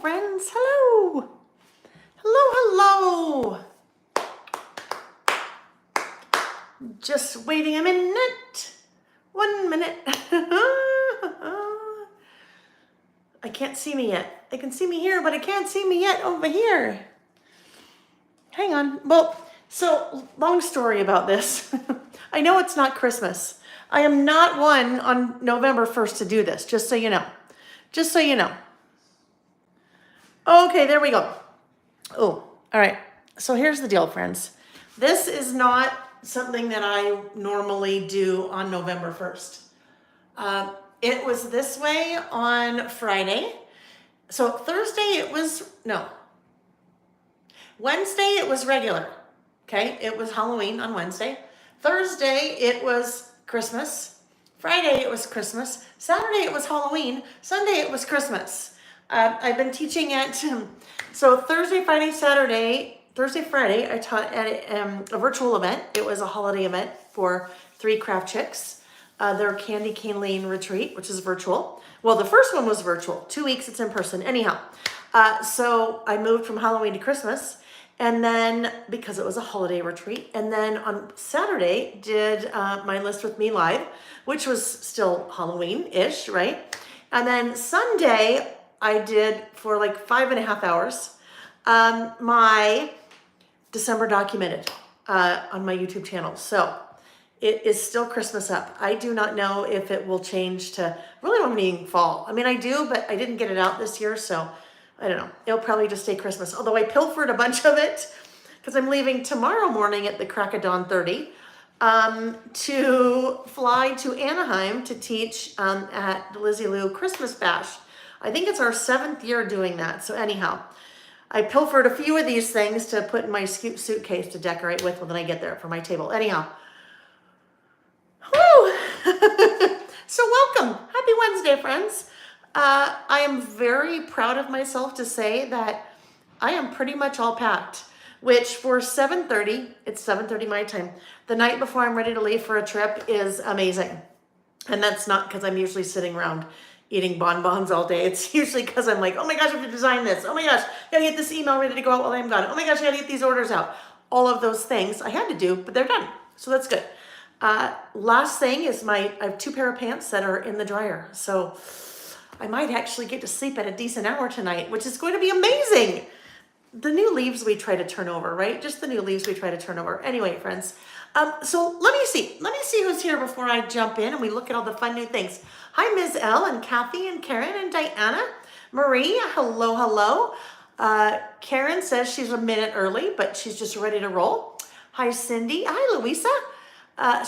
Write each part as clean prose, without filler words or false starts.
friends. Hello. Hello. Just waiting a minute. 1 minute. I can't see me yet. I can see me here, but I can't see me yet over here. Hang on. Well, so long story about this. I know it's not Christmas. I am not one on November 1st to do this, just so you know. Just so you know. Okay, there we go. Oh, all right. So here's the deal, friends. This is not something that I normally do on November 1st. It was this way on Friday. So Thursday it was, no. Wednesday it was regular. Okay, it was Halloween on Wednesday. Thursday it was Christmas. Friday it was Christmas. Saturday it was Halloween. Sunday it was Christmas. I've been teaching at, so Thursday, Friday, Friday, I taught at a virtual event. It was a holiday event for 3 craft chicks. Their Candy Cane Lane retreat, which is virtual. Well, the first one was virtual. 2 weeks, it's in person. Anyhow, so I moved from Halloween to Christmas. And then, because it was a holiday retreat, and then on Saturday did my List With Me Live, which was still Halloween-ish, right? And then Sunday, I did for like 5.5 hours my December Documented on my YouTube channel. So it is still Christmas up. I do not know if it will change to, really don't mean fall. I mean, I do, but I didn't get it out this year, so I don't know. It'll probably just stay Christmas. Although I pilfered a bunch of it because I'm leaving tomorrow morning at the crack of dawn 30 to fly to Anaheim to teach at the Lizzie Lou Christmas Bash. I think it's our 7th year doing that. So anyhow, I pilfered a few of these things to put in my suitcase to decorate with when I get there for my table. Anyhow. Woo! So welcome. Happy Wednesday, friends. I am very proud of myself to say that I am pretty much all packed, which for 7:30, it's 7:30 my time, the night before I'm ready to leave for a trip is amazing. And that's not because I'm usually sitting around eating bonbons all day. It's usually because I'm like, oh my gosh, I have to design this. Oh my gosh, I gotta get this email ready to go out while I'm gone. Oh my gosh, I gotta get these orders out. All of those things I had to do, but they're done. So that's good. Last thing is I have 2 pair of pants that are in the dryer. So I might actually get to sleep at a decent hour tonight, which is going to be amazing. The new leaves we try to turn over, right? Just the new leaves we try to turn over. Anyway, friends. So let me see who's here before I jump in and we look at all the fun new things. Hi, Ms. L and Kathy and Karen and Diana. Marie, hello. Karen says she's a minute early, but she's just ready to roll. Hi, Cindy. Hi, Louisa.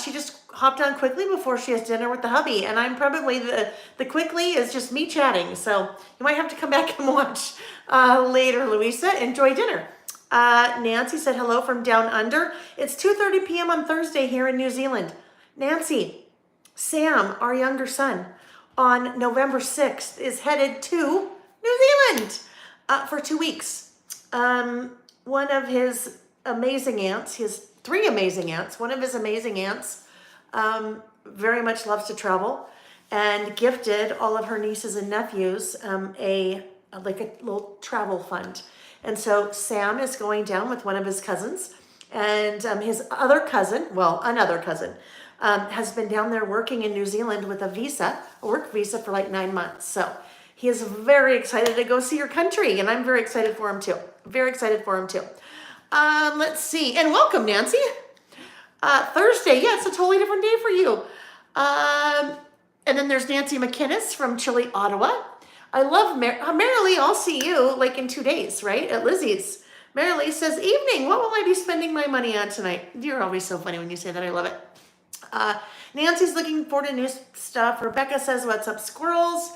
She just hopped on quickly before she has dinner with the hubby, and I'm probably the quickly is just me chatting, so you might have to come back and watch later, Louisa. Enjoy dinner. Nancy said hello from down under. It's 2:30 p.m. on Thursday here in New Zealand. Nancy, Sam, our younger son, on November 6th is headed to New Zealand for 2 weeks. One of his amazing aunts, he has 3 amazing aunts. One of his amazing aunts very much loves to travel and gifted all of her nieces and nephews a little travel fund. And so Sam is going down with one of his cousins, and his other cousin, another cousin, has been down there working in New Zealand with a work visa for like 9 months. So he is very excited to go see your country, and I'm very excited for him too. Let's see, and welcome, Nancy. Thursday, yeah, it's a totally different day for you. And then there's Nancy McInnes from Chile, Ottawa. I love Marilee. I'll see you like in 2 days, right? At Lizzie's. Marilee says, evening, what will I be spending my money on tonight? You're always so funny when you say that. I love it. Nancy's looking forward to new stuff. Rebecca says, what's up, squirrels?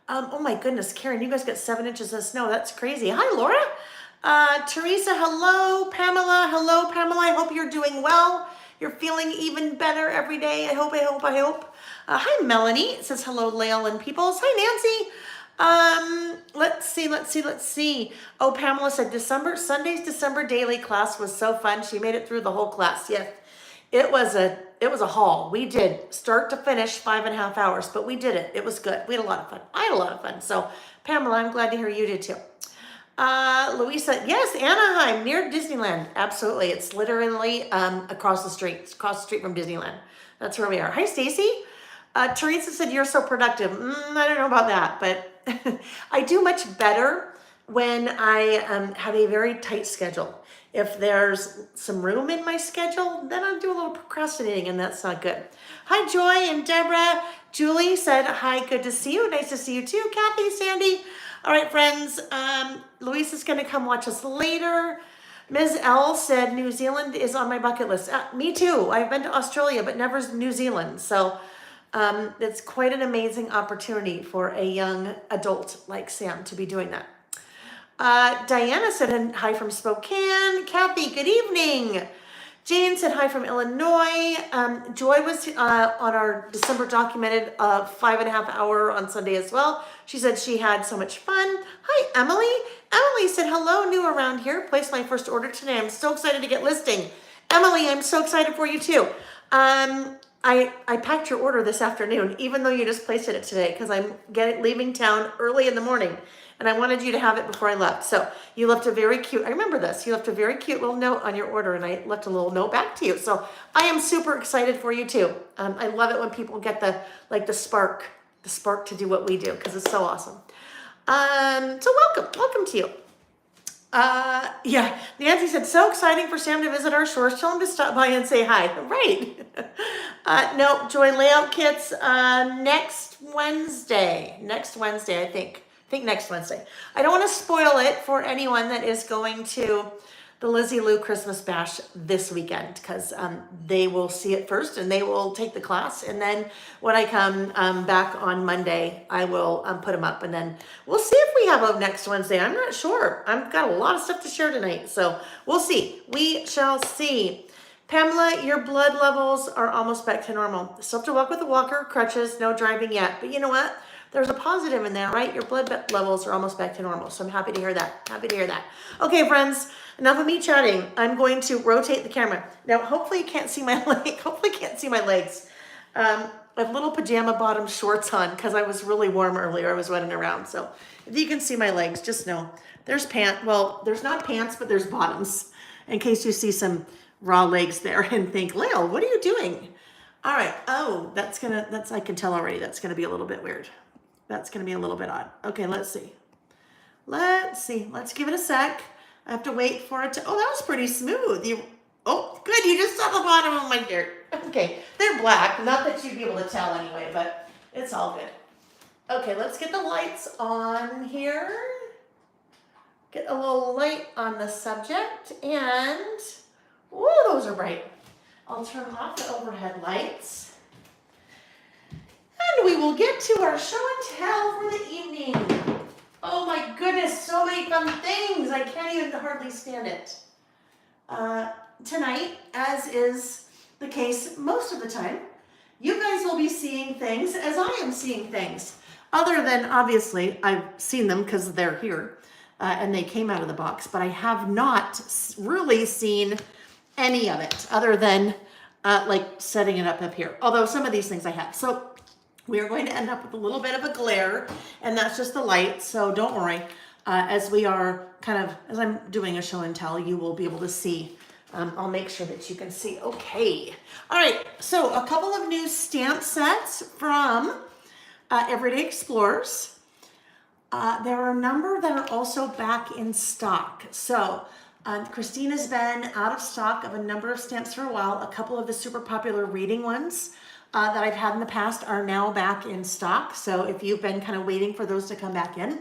Oh my goodness, Karen, you guys got 7 inches of snow. That's crazy. Hi, Laura. Teresa, hello. Pamela, I hope you're doing well. You're feeling even better every day. I hope. Hi, Melanie. It says hello, Lael and Peoples. Hi, Nancy. Let's see. Oh, Pamela said Sunday's December daily class was so fun. She made it through the whole class. Yes, it was a haul. We did start to finish 5.5 hours, but we did it. It was good. We had a lot of fun. I had a lot of fun. So Pamela, I'm glad to hear you did too. Louisa, yes, Anaheim, near Disneyland. Absolutely. It's literally across the street. It's across the street from Disneyland. That's where we are. Hi, Stacy. Teresa said, you're so productive. I don't know about that, but I do much better when I have a very tight schedule. If there's some room in my schedule, then I'll do a little procrastinating, and that's not good. Hi, Joy and Deborah. Julie said, hi, good to see you. Nice to see you too. Kathy, Sandy. All right, friends. Louisa's going to come watch us later. Ms. L said, New Zealand is on my bucket list. Me too. I've been to Australia, but never New Zealand. So it's quite an amazing opportunity for a young adult like Sam to be doing that. Diana said hi from Spokane. Kathy, good evening. Jane said hi from Illinois. Joy was on our December documented 5.5 hour on Sunday as well. She said she had so much fun. Hi, Emily. Emily said, hello, new around here. Placed my first order today. I'm so excited to get listing. Emily, I'm so excited for you too. I packed your order this afternoon, even though you just placed it today, because I'm leaving town early in the morning. And I wanted you to have it before I left. So you left a very cute, I remember this, you left a very cute little note on your order, and I left a little note back to you. So I am super excited for you too. I love it when people get the spark to do what we do, because it's so awesome. So welcome to you. Yeah, Nancy said, so exciting for Sam to visit our stores. Tell him to stop by and say hi. Right. No, Joy, layout kits next Wednesday, I think next Wednesday. I don't want to spoil it for anyone that is going to the Lizzie Lou Christmas Bash this weekend, because they will see it first and they will take the class. And then when I come back on Monday, I will put them up, and then we'll see if we have a next Wednesday. I'm not sure. I've got a lot of stuff to share tonight, so we'll see. We shall see. Pamela, your blood levels are almost back to normal. Still have to walk with a walker, crutches, no driving yet. But you know what? There's a positive in there, right? Your blood levels are almost back to normal. So I'm happy to hear that. Happy to hear that. Okay, friends, enough of me chatting. I'm going to rotate the camera. Now, hopefully you can't see my leg. Hopefully you can't see my legs. I have little pajama bottom shorts on because I was really warm earlier. I was running around. So if you can see my legs, just know there's pants. Well, there's not pants, but there's bottoms, in case you see some raw legs there and think, Lil, what are you doing? All right. Oh, I can tell already. That's going to be a little bit weird. That's going to be a little bit odd. Okay, let's see. Let's give it a sec. I have to wait for it to, oh, that was pretty smooth. Oh, good, you just saw the bottom of my shirt. Okay, they're black. Not that you'd be able to tell anyway, but it's all good. Okay, let's get the lights on here. Get a little light on the subject, and, whoa, those are bright. I'll turn off the overhead lights. And we will get to our show and tell for the evening. Oh my goodness, so many fun things. I can't even hardly stand it. Tonight, as is the case most of the time, you guys will be seeing things as I am seeing things. Other than, obviously, I've seen them because they're here and they came out of the box, but I have not really seen any of it other than like setting it up here. Although some of these things I have. So we are going to end up with a little bit of a glare, and that's just the light, so don't worry. As we are as I'm doing a show and tell, you will be able to see. I'll make sure that you can see. Okay. All right, so a couple of new stamp sets from Everyday Explorers. There are a number that are also back in stock. So Christina's been out of stock of a number of stamps for a while. A couple of the super popular reading ones that I've had in the past are now back in stock. So if you've been kind of waiting for those to come back in,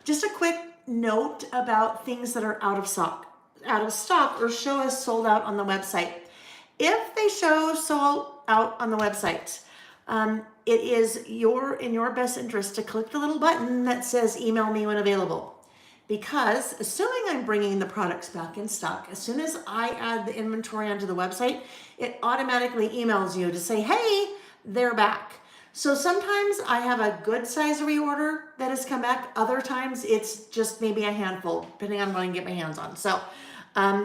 just a quick note about things that are out of stock or show as sold out on the website. If they show sold out on the website, it is in your best interest to click the little button that says email me when available. Because assuming I'm bringing the products back in stock, as soon as I add the inventory onto the website, it automatically emails you to say, hey, they're back. So sometimes I have a good size reorder that has come back. Other times it's just maybe a handful, depending on what I can get my hands on. So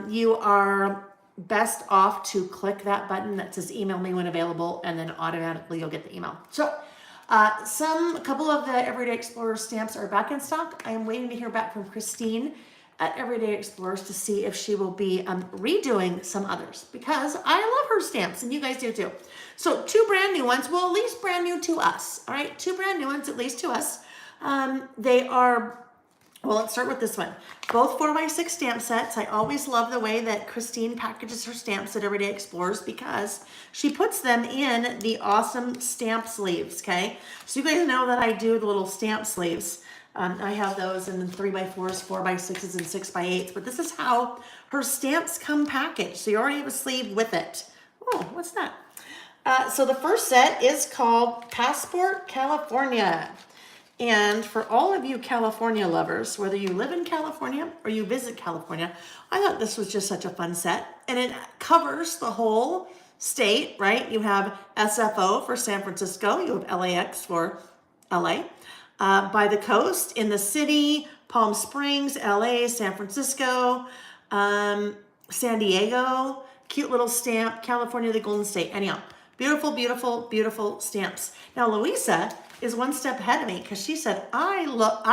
you are best off to click that button that says email me when available, and then automatically you'll get the email. So A couple of the Everyday Explorers stamps are back in stock. I am waiting to hear back from Christine at Everyday Explorers to see if she will be redoing some others, because I love her stamps and you guys do too. So 2 brand new ones, well, at least brand new to us. All right, 2 brand new ones, at least to us. They are, well, let's start with this one. Both 4x6 stamp sets. I always love the way that Christine packages her stamps at Everyday Explorers because she puts them in the awesome stamp sleeves, okay? So you guys know that I do the little stamp sleeves. I have those in 3x4s, 4x6s, and 6x8s, but this is how her stamps come packaged. So you already have a sleeve with it. Oh, what's that? So the first set is called Passport California. And for all of you California lovers, whether you live in California or you visit California, I thought this was just such a fun set. And it covers the whole state, right? You have SFO for San Francisco. You have LAX for LA. By the coast, in the city, Palm Springs, LA, San Francisco, San Diego, cute little stamp, California, the Golden State. Anyhow, beautiful, beautiful, beautiful stamps. Now, Louisa is one step ahead of me because she said, I love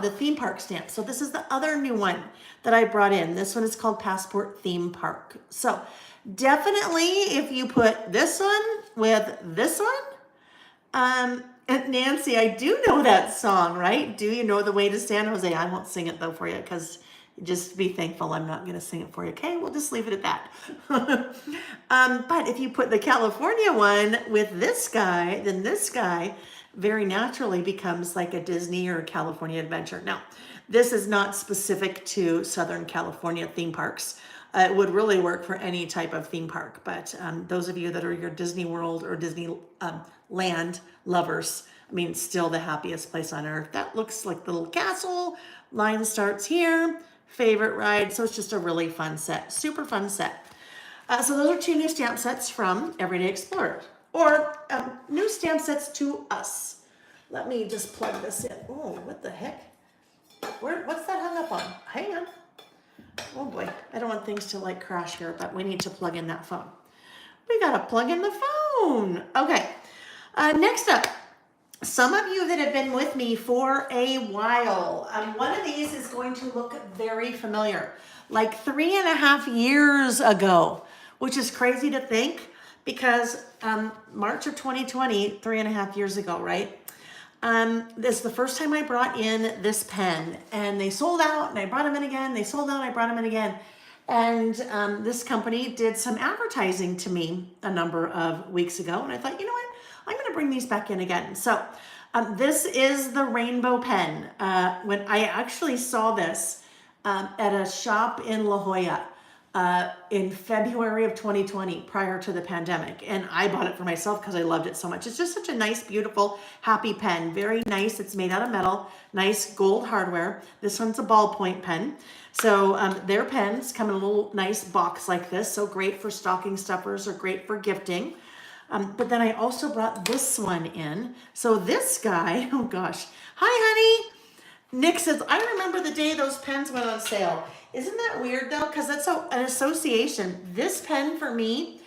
the theme park stamp. So this is the other new one that I brought in. This one is called Passport Theme Park. So definitely if you put this one with this one, and Nancy, I do know that song, right? Do you know the way to San Jose? I won't sing it though for you because just be thankful I'm not going to sing it for you. Okay, we'll just leave it at that. But if you put the California one with this guy, then this guy very naturally becomes like a Disney or a California adventure. Now, this is not specific to Southern California theme parks. It would really work for any type of theme park, but those of you that are your Disney World or Disney land lovers, I mean, still the happiest place on earth. That looks like the little castle. Line starts here. Favorite ride. So it's just a really fun set. Super fun set. So those are 2 new stamp sets from Everyday Explorer, or new stamp sets to us. Let me just plug this in. Oh, what the heck? What's that hung up on? Hang on. Oh boy, I don't want things to like crash here, but we need to plug in that phone. We gotta plug in the phone. Okay, next up, some of you that have been with me for a while, one of these is going to look very familiar, like 3.5 years ago, which is crazy to think because March of 2020, 3.5 years ago, right? This is the first time I brought in this pen, and they sold out, and I brought them in again. They sold out, I brought them in again. And this company did some advertising to me a number of weeks ago, and I thought, you know what? I'm going to bring these back in again. So this is the rainbow pen. When I actually saw this at a shop in La Jolla in February of 2020, prior to the pandemic. And I bought it for myself because I loved it so much. It's just such a nice, beautiful, happy pen. Very nice. It's made out of metal, nice gold hardware. This one's a ballpoint pen. So their pens come in a little nice box like this. So great for stocking stuffers or great for gifting. But then I also brought this one in. So this guy, oh gosh. Hi, honey. Nick says, I remember the day those pens went on sale. Isn't that weird though? Because that's an association. This pen for me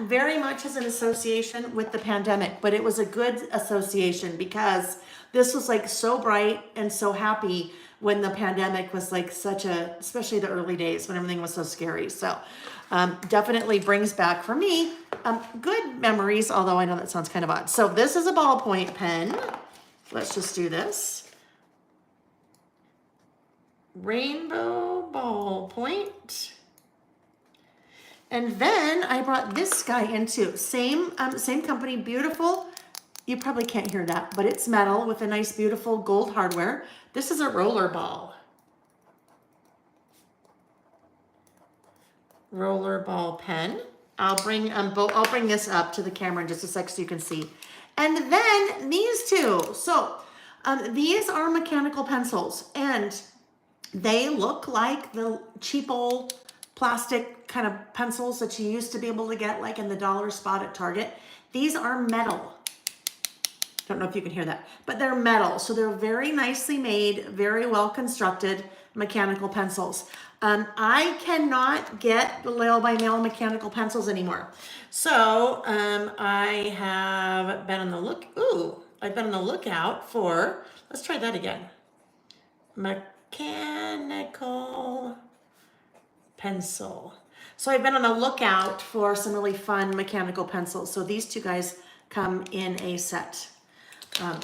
very much has an association with the pandemic, but it was a good association because this was like so bright and so happy when the pandemic was like such a, especially the early days when everything was so scary. So definitely brings back for me good memories, although I know that sounds kind of odd. So this is a ballpoint pen. Let's just do this. Rainbow ballpoint. And then I brought this guy in too. Same company, beautiful. You probably can't hear that, but it's metal with a nice, beautiful gold hardware. This is a roller ball. Roller ball pen. I'll bring this up to the camera in just a sec so you can see. And then these two. So these are mechanical pencils, and they look like the cheap old plastic kind of pencils that you used to be able to get like in the dollar spot at Target. These are metal. Don't know if you can hear that, but they're metal. So they're very nicely made, very well constructed, mechanical pencils. I cannot get the Lail by Mail mechanical pencils anymore. So I have been on the I've been on the lookout for, let's try that again. Mechanical pencil. So I've been on the lookout for some really fun mechanical pencils. So these two guys come in a set.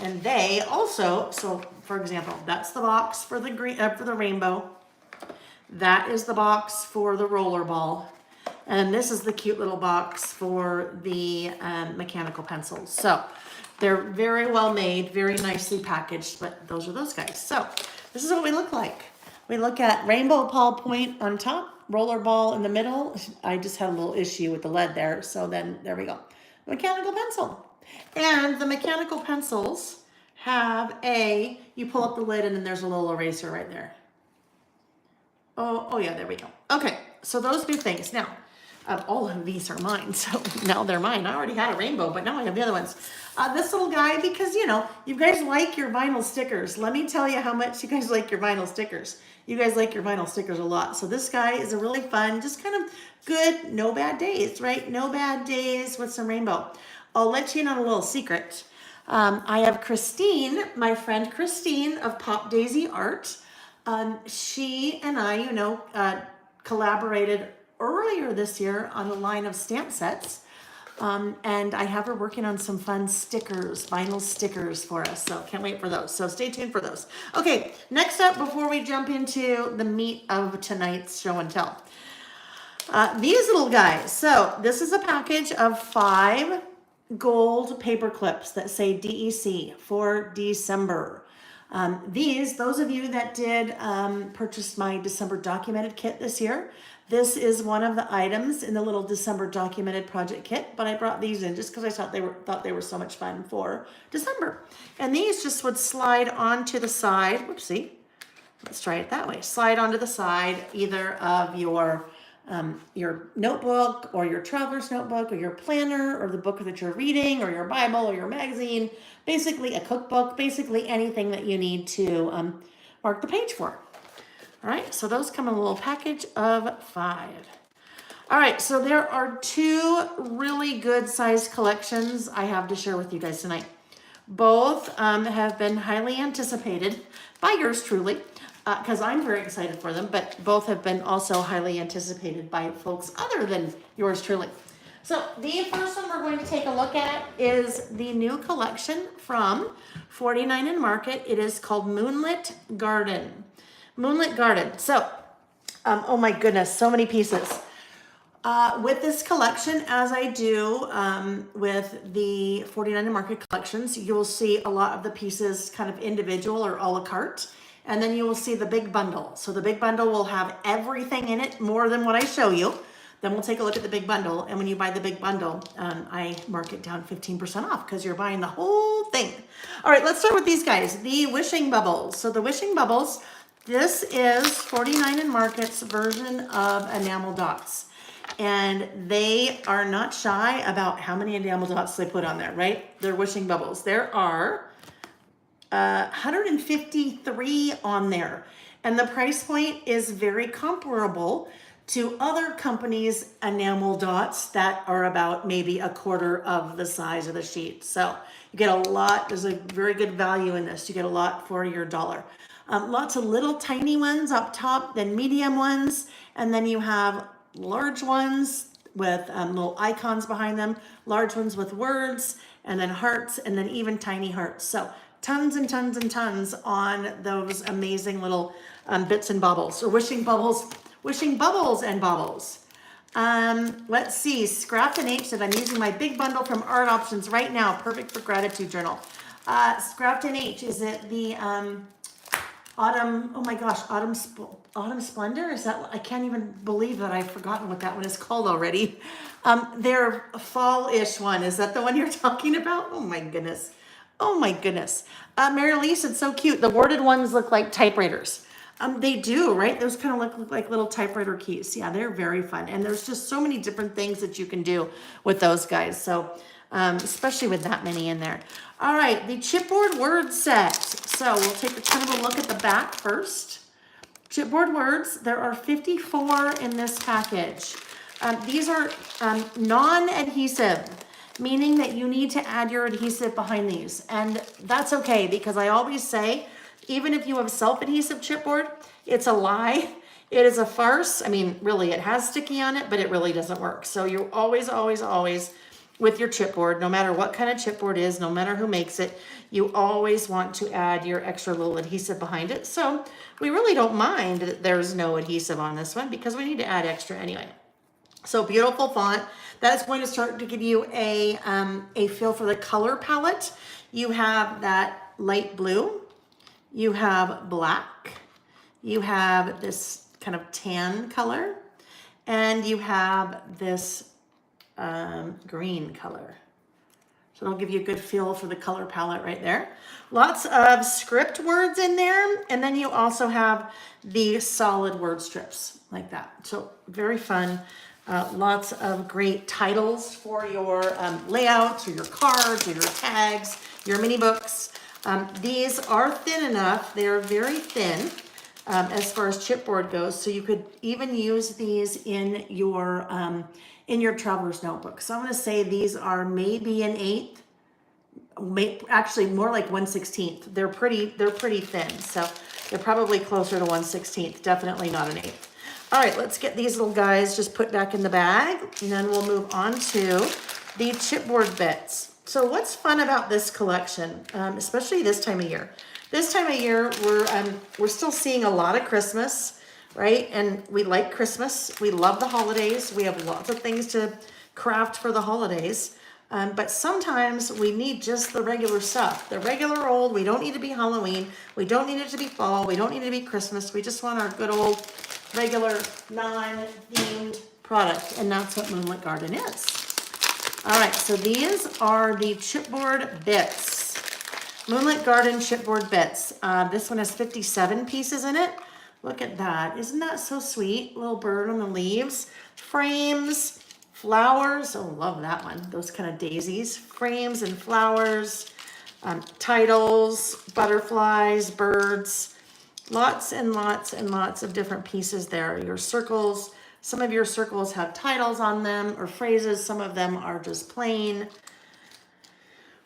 And they also, so for example, that's the box for the green, for the rainbow. That is the box for the rollerball. And this is the cute little box for the mechanical pencils. So they're very well made, very nicely packaged, but those are those guys. So this is what we look like. We look at rainbow ballpoint on top, rollerball in the middle. I just had a little issue with the lead there. So then there we go. Mechanical pencil. And the mechanical pencils have you pull up the lid and then there's a little eraser right there. Oh yeah, there we go. Okay, so those two things. Now, all of these are mine, so now they're mine. I already had a rainbow, but now I have the other ones. This little guy, because you guys like your vinyl stickers. Let me tell you how much you guys like your vinyl stickers. You guys like your vinyl stickers a lot. So this guy is a really fun, just kind of good, no bad days, right? No bad days with some rainbow. I'll let you in on a little secret. I have Christine, my friend Christine of Pop Daisy Art. She and I, collaborated earlier this year on a line of stamp sets. And I have her working on some fun stickers, vinyl stickers for us. So can't wait for those. So stay tuned for those. Okay, next up, before we jump into the meat of tonight's show and tell. These little guys. So this is a package of 5 gold paper clips that say DEC for December. Those of you that did purchase my December documented kit this year, this is one of the items in the little December documented project kit, but I brought these in just because I thought they were so much fun for December. And these just would slide onto the side. Whoopsie. Let's try it that way. Slide onto the side either of your notebook or your traveler's notebook or your planner or the book that you're reading or your Bible or your magazine, basically a cookbook, basically anything that you need to mark the page for. All right, so those come in a little package of 5. All right, so there are 2 really good sized collections I have to share with you guys tonight. Both have been highly anticipated by yours truly, because I'm very excited for them, but both have been also highly anticipated by folks other than yours truly. So the first one we're going to take a look at is the new collection from 49 and Market. It is called Moonlit Garden. Moonlit Garden. So, oh my goodness, so many pieces. With this collection, as I do with the 49 and Market collections, you will see a lot of the pieces kind of individual or a la carte. And then you will see the big bundle. So the big bundle will have everything in it, more than what I show you. Then we'll take a look at the big bundle. And when you buy the big bundle, I mark it down 15% off because you're buying the whole thing. All right, let's start with these guys, the Wishing Bubbles. So the Wishing Bubbles, this is 49 and Market's version of enamel dots. And they are not shy about how many enamel dots they put on there, right? They're Wishing Bubbles. There are 153 on there. And the price point is very comparable to other companies' enamel dots that are about maybe a quarter of the size of the sheet. So you get a lot, there's a very good value in this. You get a lot for your dollar. Lots of little tiny ones up top, then medium ones, and then you have large ones with little icons behind them, large ones with words, and then hearts, and then even tiny hearts. So tons and tons and tons on those amazing little bits and bubbles, or wishing bubbles and bubbles. Let's see, Scrapped and H said, I'm using my big bundle from Art Options right now, perfect for gratitude journal. Scrapped and H, is it the Autumn, oh my gosh, Autumn Splendor? Is that, I can't even believe that I've forgotten what that one is called already. Their fall-ish one, is that the one you're talking about? Oh my goodness. Oh my goodness. Mary Lee said, so cute. The worded ones look like typewriters. They do, right? Those kind of look like little typewriter keys. Yeah, they're very fun. And there's just so many different things that you can do with those guys. So, especially with that many in there. All right, the chipboard word set. So we'll take kind of a look at the back first. chipboard words. There are 54 in this package. These are non-adhesive, meaning that you need to add your adhesive behind these. And that's okay, because I always say, even if you have self-adhesive chipboard, it's a lie. It is a farce. I mean, really, it has sticky on it, but it really doesn't work. So you always, always, always, with your chipboard, no matter what kind of chipboard is, no matter who makes it, you always want to add your extra little adhesive behind it. So we really don't mind that there's no adhesive on this one, because we need to add extra anyway. So beautiful font. That's going to start to give you a feel for the color palette. You have that light blue, you have black, you have this kind of tan color, and you have this green color. So it'll give you a good feel for the color palette right there. Lots of script words in there. And then you also have the solid word strips like that. So very fun. Lots of great titles for your layouts or your cards or your tags, your mini books. These are thin enough. They're very thin as far as chipboard goes. So you could even use these in your traveler's notebook. So I'm going to say these are maybe an 1/8, actually more like 1/16. They're pretty thin. So they're probably closer to 1/16, definitely not an 1/8. All right, let's get these little guys just put back in the bag, and then we'll move on to the chipboard bits. So what's fun about this collection, especially this time of year? This time of year, we're still seeing a lot of Christmas, right? And we like Christmas. We love the holidays. We have lots of things to craft for the holidays. But sometimes we need just the regular stuff. The regular old, we don't need to be Halloween. We don't need it to be fall. We don't need it to be Christmas. We just want our good old regular non-themed product. And that's what Moonlit Garden is. All right, so these are the chipboard bits. Moonlit Garden chipboard bits. This one has 57 pieces in it. Look at that. Isn't that so sweet? Little bird on the leaves. Frames, flowers. Oh, love that one. Those kind of daisies. Frames and flowers. Titles, butterflies, birds. Lots and lots and lots of different pieces there. Your circles. Some of your circles have titles on them or phrases. Some of them are just plain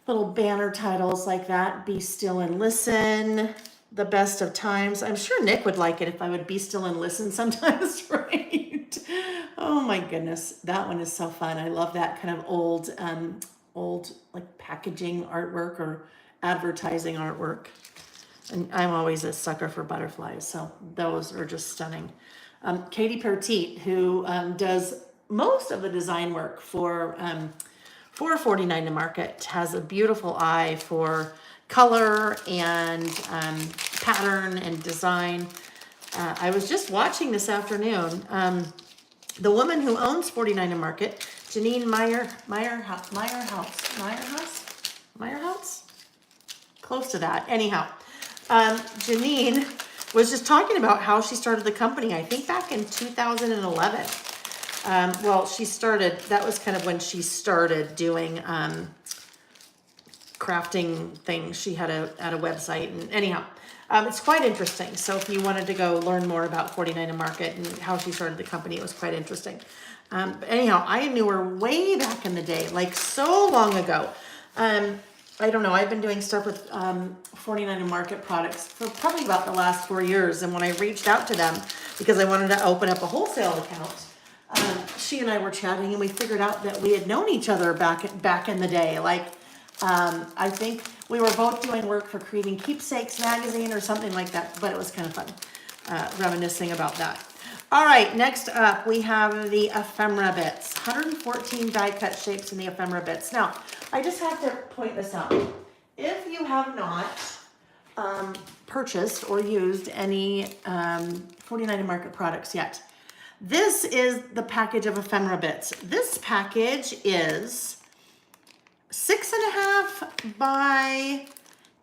little banner titles like that. Be still and listen. The best of times. I'm sure Nick would like it if I would be still and listen sometimes, right? Oh my goodness, that one is so fun. I love that kind of old like packaging artwork or advertising artwork. And I'm always a sucker for butterflies, so those are just stunning. Katie Pertite, who does most of the design work for 49 to Market, has a beautiful eye for color and pattern and design. I was just watching this afternoon. The woman who owns 49 to Market, Janine Meyerhouse? Close to that. Anyhow, Janine was just talking about how she started the company, I think back in 2011. Well, that was kind of when she started doing crafting things. She had a website, and anyhow, it's quite interesting. So if you wanted to go learn more about 49 to Market and how she started the company, it was quite interesting. But anyhow, I knew her way back in the day, like so long ago. I don't know, I've been doing stuff with 49 to Market products for probably about the last 4 years. And when I reached out to them, because I wanted to open up a wholesale account, she and I were chatting, and we figured out that we had known each other back in the day. Like, I think we were both doing work for Creating Keepsakes magazine or something like that, but it was kind of fun reminiscing about that. All right, next up we have the ephemera bits. 114 die cut shapes in the ephemera bits. Now, I just have to point this out. If you have not purchased or used any 49 to Market products yet, this is the package of ephemera bits. This package is 6.5 by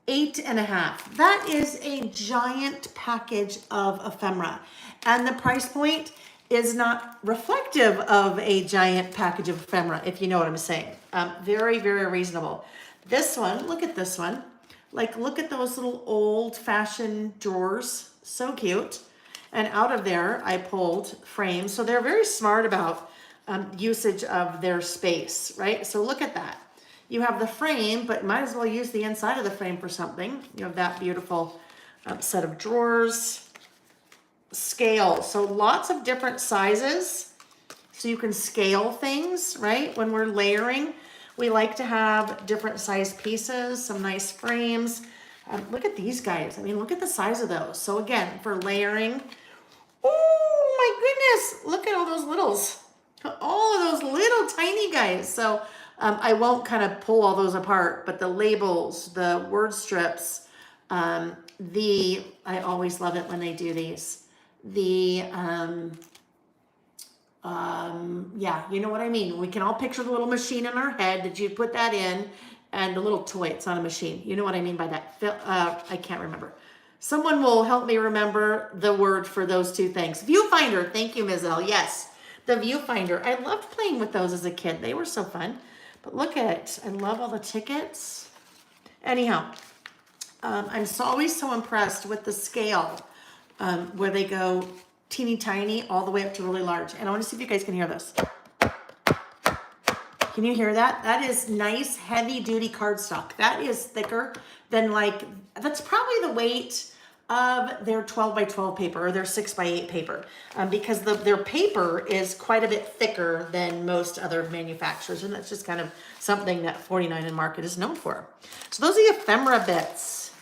8.5. That is a giant package of ephemera. And the price point is not reflective of a giant package of ephemera, if you know what I'm saying. Very, very reasonable. This one, look at this one. Like, look at those little old-fashioned drawers. So cute. And out of there, I pulled frames. So they're very smart about usage of their space, right? So look at that. You have the frame, but might as well use the inside of the frame for something. You have that beautiful set of drawers. Scale, so lots of different sizes. So you can scale things, right? When we're layering, we like to have different size pieces, some nice frames. Look at these guys. I mean, look at the size of those. So again, for layering, oh my goodness, look at all those littles. All of those little tiny guys. So I won't kind of pull all those apart, but the labels, the word strips, I always love it when they do these. Yeah, you know what I mean? We can all picture the little machine in our head that you put that in, and the little toy, it's not a machine. You know what I mean by that? I can't remember. Someone will help me remember the word for those two things. Viewfinder, thank you, Ms. L. Yes, the viewfinder. I loved playing with those as a kid. They were so fun. But look at it. I love all the tickets. Anyhow, I'm always so impressed with the scale where they go teeny tiny all the way up to really large. And I want to see if you guys can hear this. Can you hear that? That is nice, heavy duty cardstock. That is thicker than that's probably the weight of their 12 by 12 paper or their 6 by 8 paper because their paper is quite a bit thicker than most other manufacturers. And that's just kind of something that 49 and Market is known for. So those are the ephemera bits.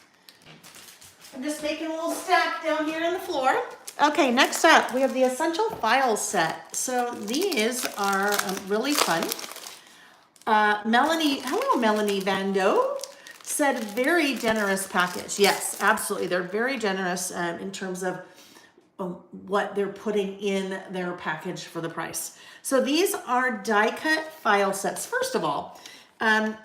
I'm just making a little stack down here on the floor. Okay, next up, we have the Essential Files set. So these are really fun. Melanie Van Doe said very generous package. Yes, absolutely. They're very generous in terms of what they're putting in their package for the price. So these are die cut file sets. First of all,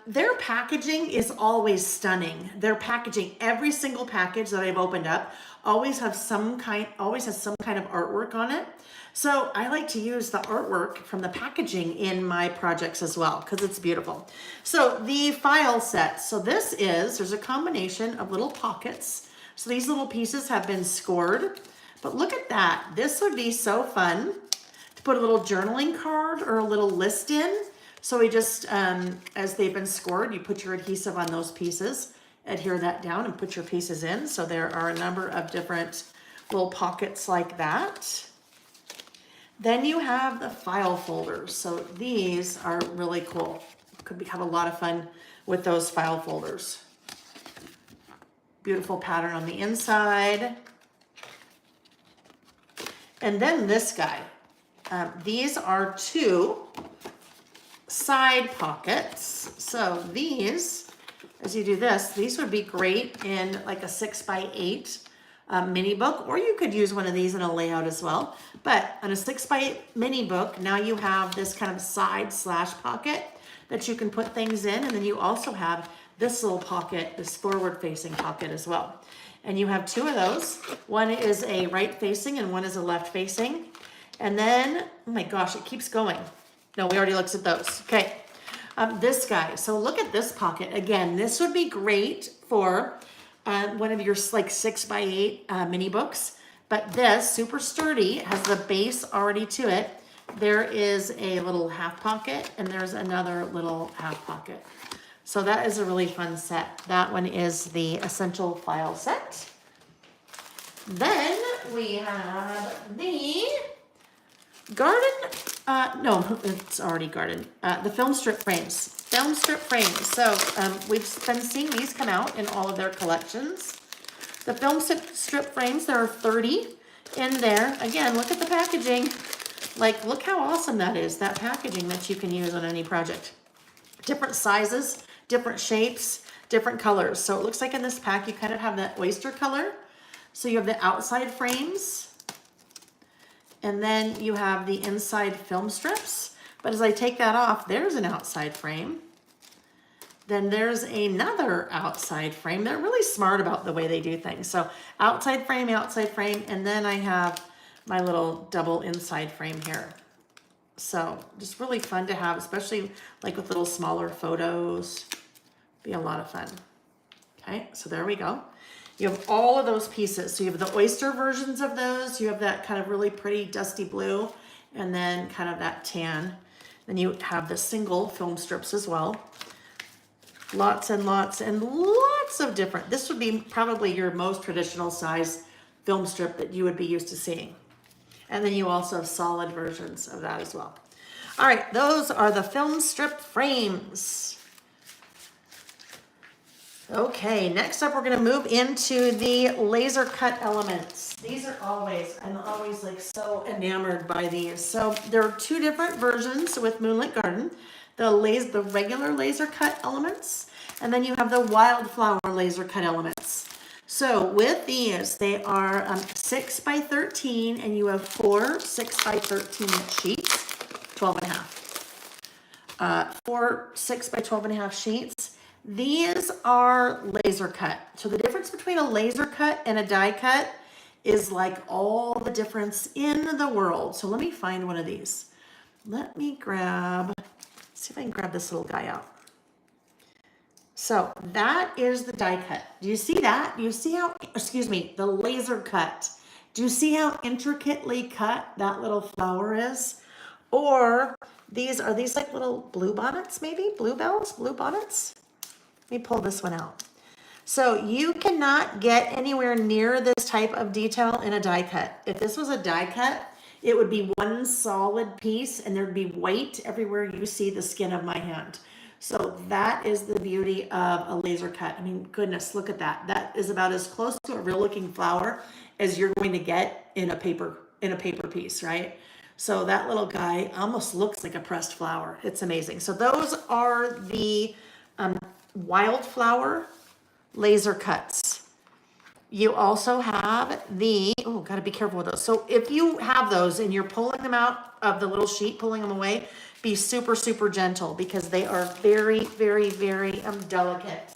their packaging is always stunning. Their packaging, every single package that I've opened up always has some kind of artwork on it. So I like to use the artwork from the packaging in my projects as well because it's beautiful. So the file set. So there's a combination of little pockets. So these little pieces have been scored. But look at that. This would be so fun to put a little journaling card or a little list in. So we just, as they've been scored, you put your adhesive on those pieces, adhere that down and put your pieces in. So there are a number of different little pockets like that. Then you have the file folders. So these are really cool. Could have a lot of fun with those file folders. Beautiful pattern on the inside. And then this guy. These are two side pockets. So these, as you do this, these would be great in like a 6 by 8 mini book, or you could use one of these in a layout as well. But on a 6 by 8 mini book, now you have this kind of side slash pocket that you can put things in. And then you also have this little pocket, this forward facing pocket as well. And you have two of those. One is a right facing and one is a left facing. And then, oh my gosh, it keeps going. No, we already looked at those. Okay, this guy. So look at this pocket. Again, this would be great for one of your like 6 by 8 mini books. But this, super sturdy, has the base already to it. There is a little half pocket and there's another little half pocket. So that is a really fun set. That one is the Essential File set. Then we have the Garden, no, it's already Garden. The film strip frames. Film strip frames. So we've been seeing these come out in all of their collections. The film strip frames, there are 30 in there. Again, look at the packaging. Like, look how awesome that is, that packaging that you can use on any project. Different sizes, different shapes, different colors. So it looks like in this pack, you kind of have that oyster color. So you have the outside frames, and then you have the inside film strips. But as I take that off, there's an outside frame. Then there's another outside frame. They're really smart about the way they do things. So outside frame, and then I have my little double inside frame here. So just really fun to have, especially like with little smaller photos. Be a lot of fun. Okay, so there we go. You have all of those pieces. So you have the oyster versions of those. You have that kind of really pretty dusty blue and then kind of that tan. Then you have the single film strips as well. Lots and lots and lots of different. This would be probably your most traditional size film strip that you would be used to seeing. And then you also have solid versions of that as well. All right, those are the film strip frames. Okay, next up we're gonna move into the laser cut elements. These are I'm always like so enamored by these. So there are two different versions with Moonlit Garden. The regular laser cut elements, and then you have the wildflower laser cut elements. So with these, they are 6 by 13, and you have 4 6 by 13 sheets, 12 and a half. 4 6 by 12 and a half sheets. These are laser cut. So the difference between a laser cut and a die cut is like all the difference in the world. So let me find one of these. Let me see if I can grab this little guy out. So that is the die cut. Do you see that? Do you see how, the laser cut. Do you see how intricately cut that little flower is? Or are these like little blue bonnets maybe? Blue bonnets? Let me pull this one out. So you cannot get anywhere near this type of detail in a die cut. If this was a die cut, it would be one solid piece and there'd be white everywhere you see the skin of my hand. So that is the beauty of a laser cut. I mean, goodness, look at that. That is about as close to a real looking flower as you're going to get in a paper piece, right? So that little guy almost looks like a pressed flower. It's amazing. So those are the wildflower laser cuts. You also have gotta be careful with those. So if you have those and you're pulling them out of the little sheet, pulling them away, be super, super gentle because they are very, very, very delicate.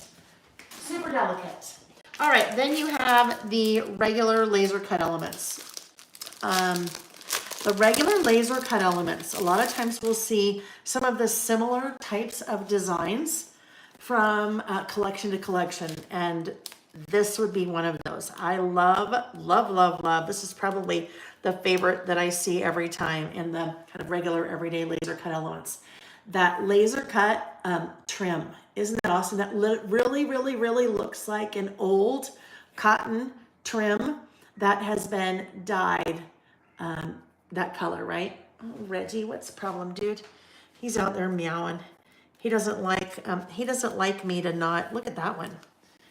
Super delicate. All right, then you have the regular laser cut elements. The regular laser cut elements, a lot of times we'll see some of the similar types of designs from collection to collection, and this would be one of those. I love, love, love, love. This is probably the favorite that I see every time in the kind of regular everyday laser cut elements. That laser cut trim. Isn't that awesome? That really, really, really looks like an old cotton trim that has been dyed that color, right? Oh, Reggie, what's the problem, dude? He's out there meowing. He doesn't like me to not, look at that one.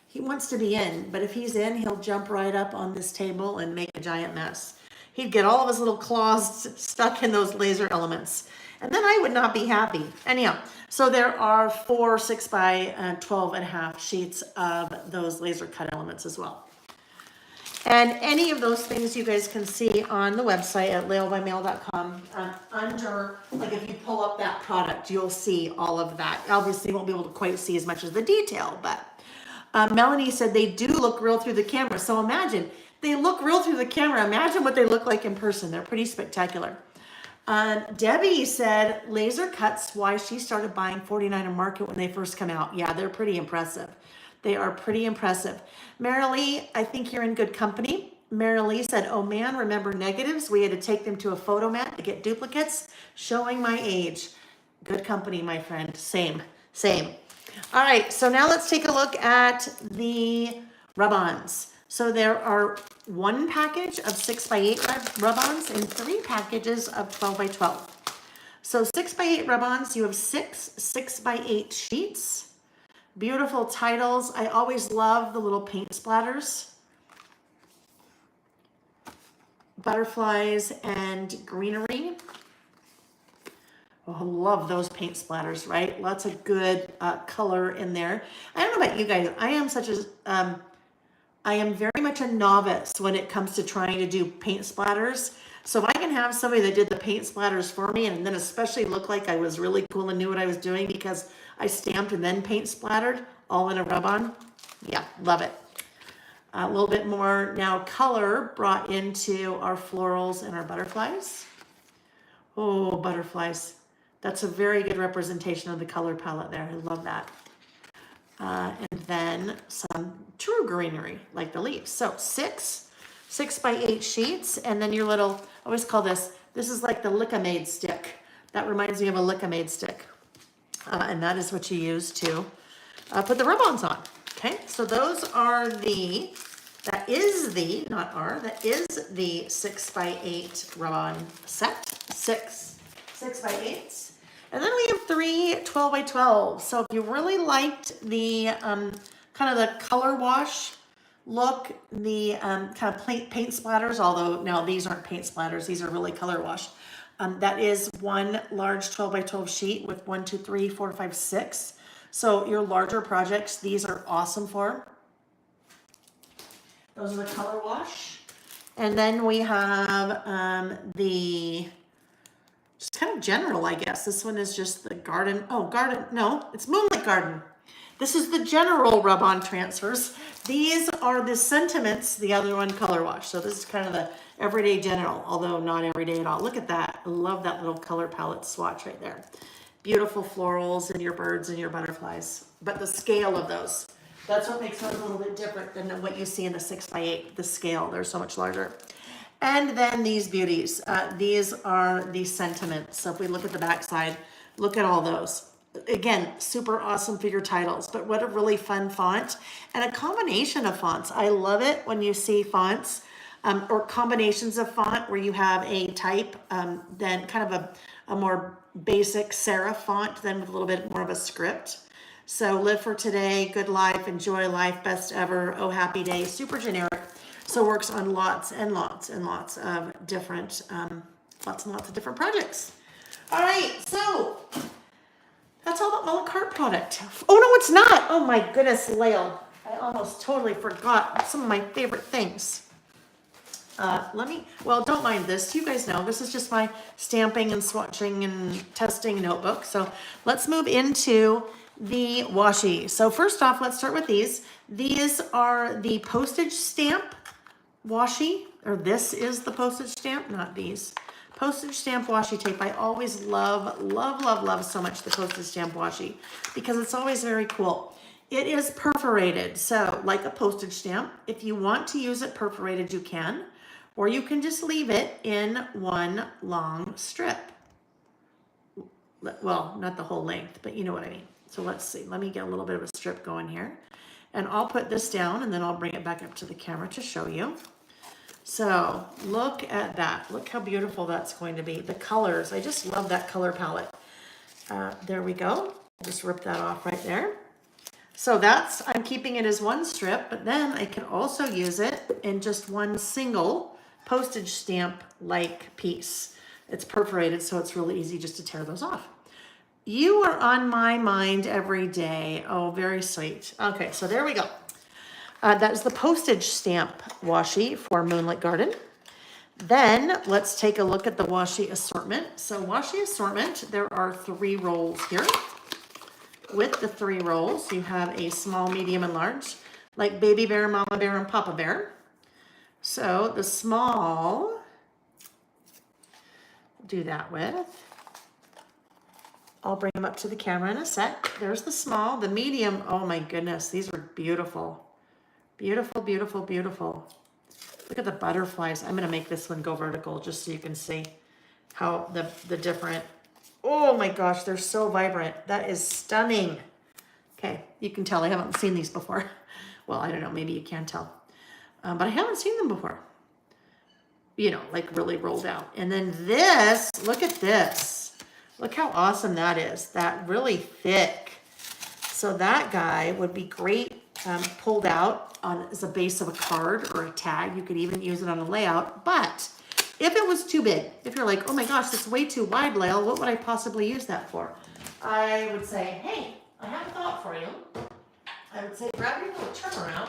He wants to be in, but if he's in, he'll jump right up on this table and make a giant mess. He'd get all of his little claws stuck in those laser elements. And then I would not be happy. Anyhow, so there are 4 6 by 12 and a half sheets of those laser cut elements as well. And any of those things you guys can see on the website at lailbymail.com. Under, like if you pull up that product, you'll see all of that. Obviously, you won't be able to quite see as much as the detail, but Melanie said they do look real through the camera. So imagine, they look real through the camera. Imagine what they look like in person. They're pretty spectacular. Debbie said laser cuts, why she started buying 49 and Market when they first come out. Yeah, they're pretty impressive. They are pretty impressive. Marilee, I think you're in good company. Marilee said, oh man, remember negatives? We had to take them to a photo mat to get duplicates, showing my age. Good company, my friend. Same. All right, so now let's take a look at the rub-ons. So there are 1 package of 6 by 8 rub-ons and 3 packages of 12 by 12. So 6 by 8 rub-ons, you have 6 6 by 8 sheets. Beautiful titles. I always love the little paint splatters. Butterflies and greenery. Oh, I love those paint splatters, right? Lots of good color in there. I don't know about you guys. I am very much a novice when it comes to trying to do paint splatters. So if I can have somebody that did the paint splatters for me and then especially look like I was really cool and knew what I was doing because I stamped and then paint splattered all in a rub-on. Yeah, love it. A little bit more now color brought into our florals and our butterflies. Oh, butterflies. That's a very good representation of the color palette there. I love that. and then some true greenery, like the leaves. So 6x8 sheets, and then your little, I always call this is like the Lick-A-Maid stick. That reminds me of a Lick-A-Maid stick. And that is what you use to put the rub-ons on. Okay, so those are that is the 6x8 rub-on set. 6x8s. And then we have 3 12x12. So if you really liked the kind of the color wash look, the kind of paint splatters, although now these aren't paint splatters, these are really color wash. That is one large 12x12 sheet with 1, 2, 3, 4, 5, 6. So your larger projects, these are awesome for. Those are the color wash. And then we have the just kind of general, I guess. This one is just the garden. Oh, garden. No, it's Moonlit Garden. This is the general rub-on transfers. These are the sentiments, the other one color wash. So this is kind of the everyday general, although not everyday at all. Look at that. I love that little color palette swatch right there. Beautiful florals and your birds and your butterflies. But the scale of those, that's what makes those a little bit different than what you see in the 6x8. The scale, they're so much larger. And then these beauties. These are the sentiments. So if we look at the back side, look at all those. Again, super awesome for your titles, but what a really fun font and a combination of fonts. I love it when you see fonts or combinations of font where you have a type, then kind of a more basic serif font, then with a little bit more of a script. So live for today, good life, enjoy life, best ever, oh happy day, super generic. So works on lots and lots and lots of different, lots and lots of different projects. All right, so that's all the a la carte product. Oh no, it's not. Oh my goodness, Lael. I almost totally forgot some of my favorite things. Well, don't mind this. You guys know this is just my stamping and swatching and testing notebook. So let's move into the washi. So first off, let's start with these. These are the postage stamp washi, or this is the postage stamp, not these. Postage stamp washi tape. I always love so much the postage stamp washi because it's always very cool. It is perforated, so like a postage stamp. If you want to use it perforated, you can, or you can just leave it in one long strip. Well, not the whole length, but you know what I mean. So let's see. Let me get a little bit of a strip going here. And I'll put this down and then I'll bring it back up to the camera to show you. So look at that. Look how beautiful that's going to be. The colors, I just love that color palette. There we go. Just rip that off right there. So I'm keeping it as one strip, but then I can also use it in just one single postage stamp like piece. It's perforated, so it's really easy just to tear those off. You are on my mind every day. Oh, very sweet. Okay, so there we go. That is the postage stamp washi for Moonlit Garden. Then let's take a look at the washi assortment. So washi assortment, there are 3 rolls here. With the 3 rolls, you have a small, medium, and large, like Baby Bear, Mama Bear, and Papa Bear. So the small, do that with. I'll bring them up to the camera in a sec. There's the small, the medium. Oh my goodness, these are beautiful. Beautiful, beautiful, beautiful. Look at the butterflies. I'm gonna make this one go vertical just so you can see how the different, oh my gosh, they're so vibrant. That is stunning. Okay, you can tell I haven't seen these before. Well, I don't know, maybe you can tell. But I haven't seen them before. You know, like really rolled out. And then this, look at this. Look how awesome that is. That really thick. So that guy would be great pulled out as a base of a card or a tag. You could even use it on a layout. But if it was too big, if you're like, oh my gosh, that's way too wide, Lael, what would I possibly use that for? I would say, hey, I have a thought for you. I would say, grab your little turnaround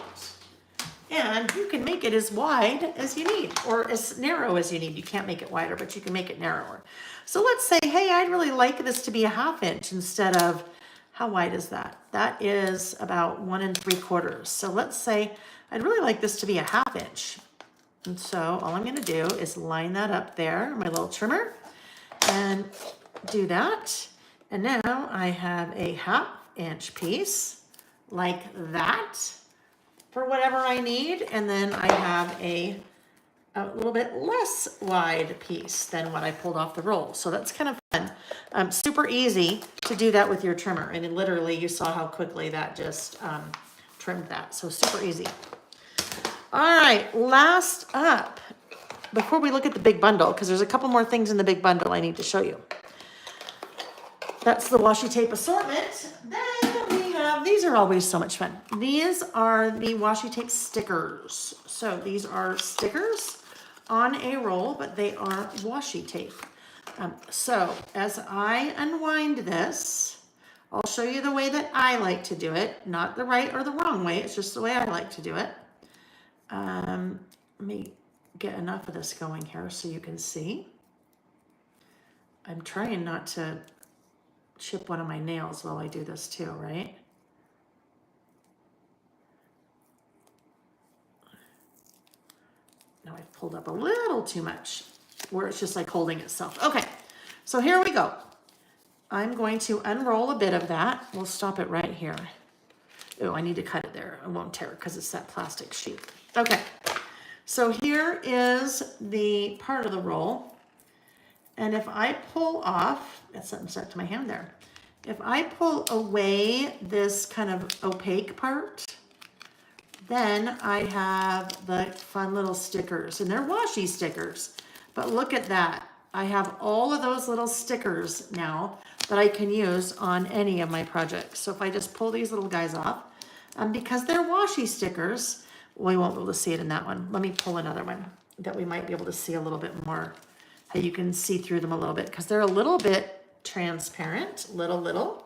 and you can make it as wide as you need or as narrow as you need. You can't make it wider, but you can make it narrower. So let's say, hey, I'd really like this to be a 1/2 inch instead of, how wide is that? That is about 1 3/4. So let's say I'd really like this to be a 1/2 inch. And so all I'm gonna do is line that up there, my little trimmer, and do that. And now I have a 1/2 inch piece like that for whatever I need. And then I have a little bit less wide piece than what I pulled off the roll. So that's kind of fun. Super easy to do that with your trimmer. And then literally you saw how quickly that just trimmed that. So super easy. All right, last up, before we look at the big bundle, because there's a couple more things in the big bundle I need to show you. That's the washi tape assortment. Then we have, these are always so much fun. These are the washi tape stickers. So these are stickers on a roll, but they are washi tape. So as I unwind this, I'll show you the way that I like to do it, not the right or the wrong way. It's just the way I like to do it. Let me get enough of this going here so you can see. I'm trying not to chip one of my nails while I do this too, right? Now I've pulled up a little too much where it's just like holding itself. Okay, so here we go. I'm going to unroll a bit of that. We'll stop it right here. Oh, I need to cut it there. It won't tear because it's that plastic sheet. Okay, so here is the part of the roll. And if I pull off, that's something stuck to my hand there. If I pull away this kind of opaque part, then I have the fun little stickers, and they're washi stickers. But look at that. I have all of those little stickers now that I can use on any of my projects. So if I just pull these little guys off, because they're washi stickers, we won't be able to see it in that one. Let me pull another one that we might be able to see a little bit more, how you can see through them a little bit, because they're a little bit transparent, little.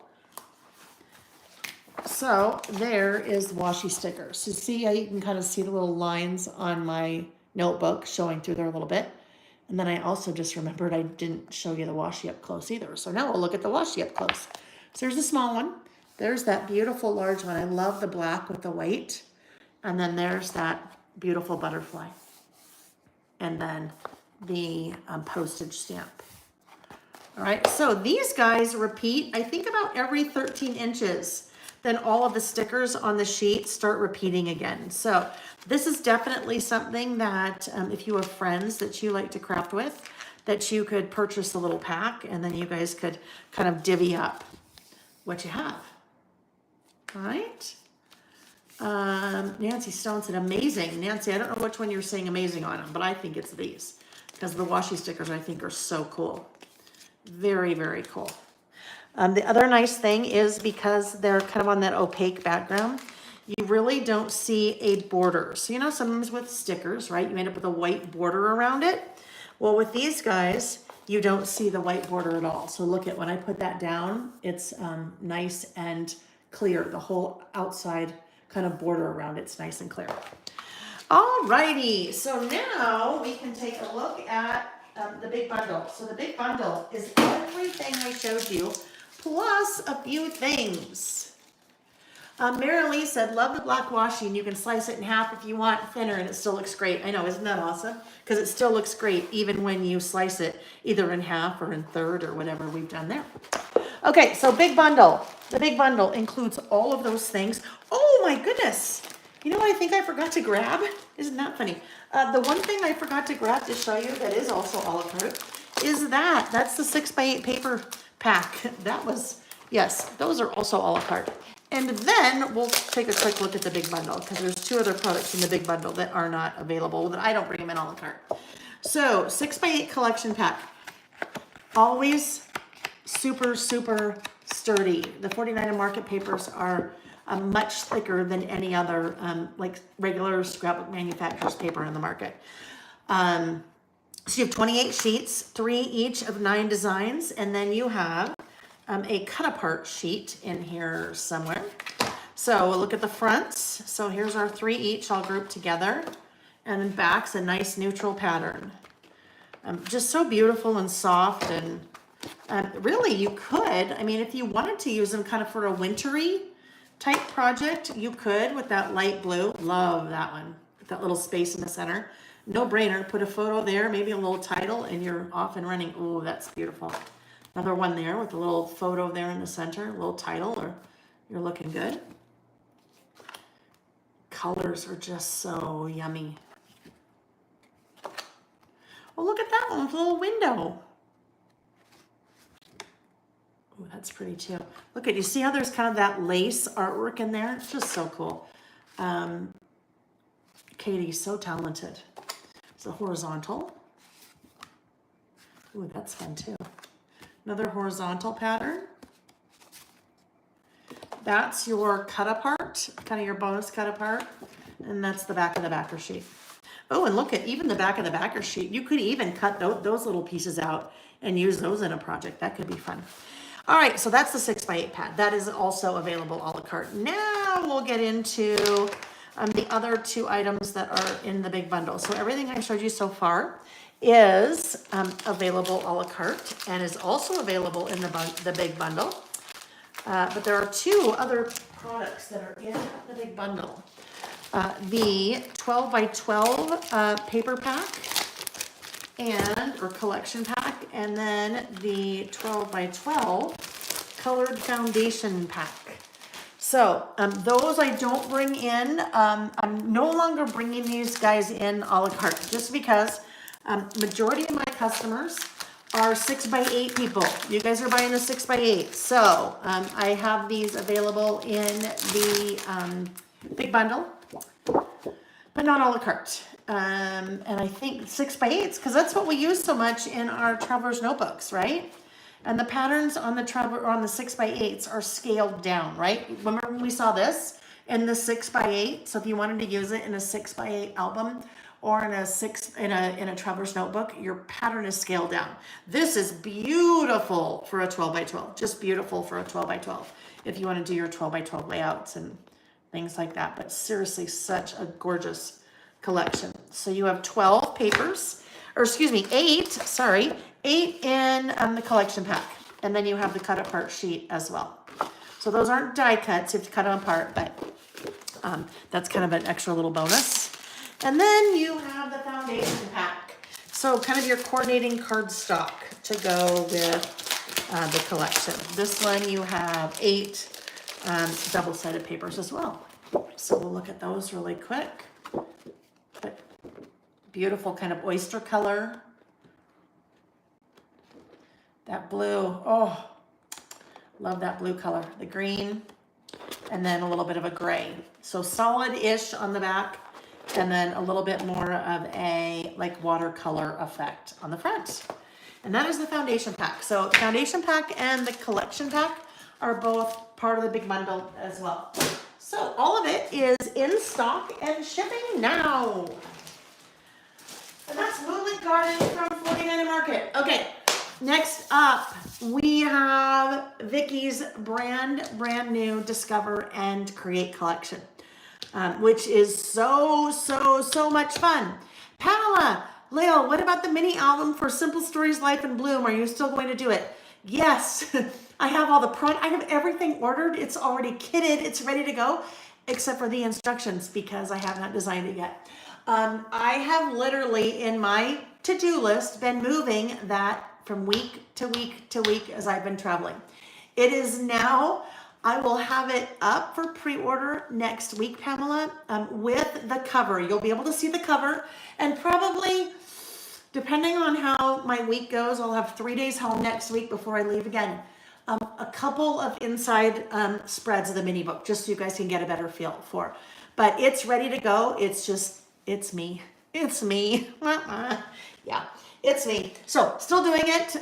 So there is washi stickers. So see how you can kind of see the little lines on my notebook showing through there a little bit. And then I also just remembered I didn't show you the washi up close either. So now we'll look at the washi up close. So there's a small one. There's that beautiful large one. I love the black with the white. And then there's that beautiful butterfly. And then the postage stamp. All right, so these guys repeat, I think about every 13 inches. Then all of the stickers on the sheet start repeating again. So this is definitely something that if you have friends that you like to craft with, that you could purchase a little pack and then you guys could kind of divvy up what you have. All right. Nancy Stone said amazing. Nancy, I don't know which one you're saying amazing on them, but I think it's these because the washi stickers I think are so cool. Very, very cool. The other nice thing is because they're kind of on that opaque background, you really don't see a border. So, you know, sometimes with stickers, right, you end up with a white border around it. Well, with these guys, you don't see the white border at all. So look at when I put that down, it's nice and clear. The whole outside kind of border around it's nice and clear. All righty, so now we can take a look at the big bundle. So the big bundle is everything I showed you, plus a few things. Mary Lee said, love the black washi, and you can slice it in half if you want thinner, and it still looks great. I know, isn't that awesome? Because it still looks great even when you slice it either in half or in third or whatever we've done there. Okay, so big bundle. The big bundle includes all of those things. Oh my goodness. You know what I think I forgot to grab? Isn't that funny? The one thing I forgot to grab to show you that is also a la carte is that. That's the 6x8 paper pack. That was, yes, those are also a la carte. And then we'll take a quick look at the big bundle because there's two other products in the big bundle that are not available, that I don't bring them in a la carte. So 6x8 collection pack. Always super, super sturdy. The 49 and market papers are much thicker than any other like regular scrapbook manufacturer's paper in the market. So you have 28 sheets, 3 each of 9 designs, and then you have a cut apart sheet in here somewhere. So we'll look at the fronts. So here's our 3 each all grouped together, and then back's a nice neutral pattern. Just so beautiful and soft, and really you could, I mean, if you wanted to use them kind of for a wintry type project, you could with that light blue. Love that one, with that little space in the center. No brainer, put a photo there, maybe a little title, and you're off and running. Oh, that's beautiful. Another one there with a little photo there in the center, a little title, or you're looking good. colors are just so yummy. Oh, look at that one with a little window. Oh, that's pretty too. Look at, you see how there's kind of that lace artwork in there? It's just so cool. Katie's so talented. It's a horizontal. Ooh, that's fun too. Another horizontal pattern. That's your cut apart, kind of your bonus cut apart. And that's the back of the backer sheet. Oh, and look at even the back of the backer sheet. You could even cut those little pieces out and use those in a project. That could be fun. All right, so that's the 6x8 pad. That is also available a la carte. Now we'll get into the other two items that are in the big bundle. So everything I showed you so far is available a la carte and is also available in the big bundle. But there are two other products that are in the big bundle. The 12 by 12 paper pack or collection pack, and then the 12 by 12 colored foundation pack. So those I don't bring in. I'm no longer bringing these guys in a la carte just because majority of my customers are 6x8 people. You guys are buying the 6x8. So I have these available in the big bundle, but not a la carte. And I think 6x8s, because that's what we use so much in our traveler's notebooks, right? And the patterns on the 6x8s are scaled down, right? Remember when we saw this in the 6x8? So if you wanted to use it in a 6x8 album or in a traveler's notebook, your pattern is scaled down. This is beautiful for a 12 by 12, just beautiful for a 12 by 12. If you want to do your 12 by 12 layouts and things like that, but seriously, such a gorgeous collection. So you have 12 papers, or excuse me, 8 in the collection pack. And then you have the cut apart sheet as well. So those aren't die cuts, you have to cut them apart, but that's kind of an extra little bonus. And then you have the foundation pack. So kind of your coordinating cardstock to go with the collection. This one you have 8 double-sided papers as well. So we'll look at those really quick. But beautiful kind of oyster color. That blue, oh, love that blue color. The green, and then a little bit of a gray. So solid-ish on the back, and then a little bit more of a like watercolor effect on the front. And that is the foundation pack. So the foundation pack and the collection pack are both part of the big bundle as well. So all of it is in stock and shipping now. And that's Moonlit Garden from 49 Market. Okay, next up we have Vicki's brand new Discover and Create collection, which is so much fun. Pamela, Leo, what about the mini album for Simple Stories Life in Bloom? Are you still going to do it? Yes. I have all the I have everything ordered. It's already kitted. It's ready to go, except for the instructions because I have not designed it yet. I have literally in my to-do list been moving that from week to week to week as I've been traveling. It is now, I will have it up for pre-order next week, Pamela, with the cover. You'll be able to see the cover, and probably, depending on how my week goes, I'll have 3 days home next week before I leave again. A couple of inside spreads of the mini book, just so you guys can get a better feel for. But it's ready to go. It's just, it's me. It's me. Yeah, it's me. So still doing it.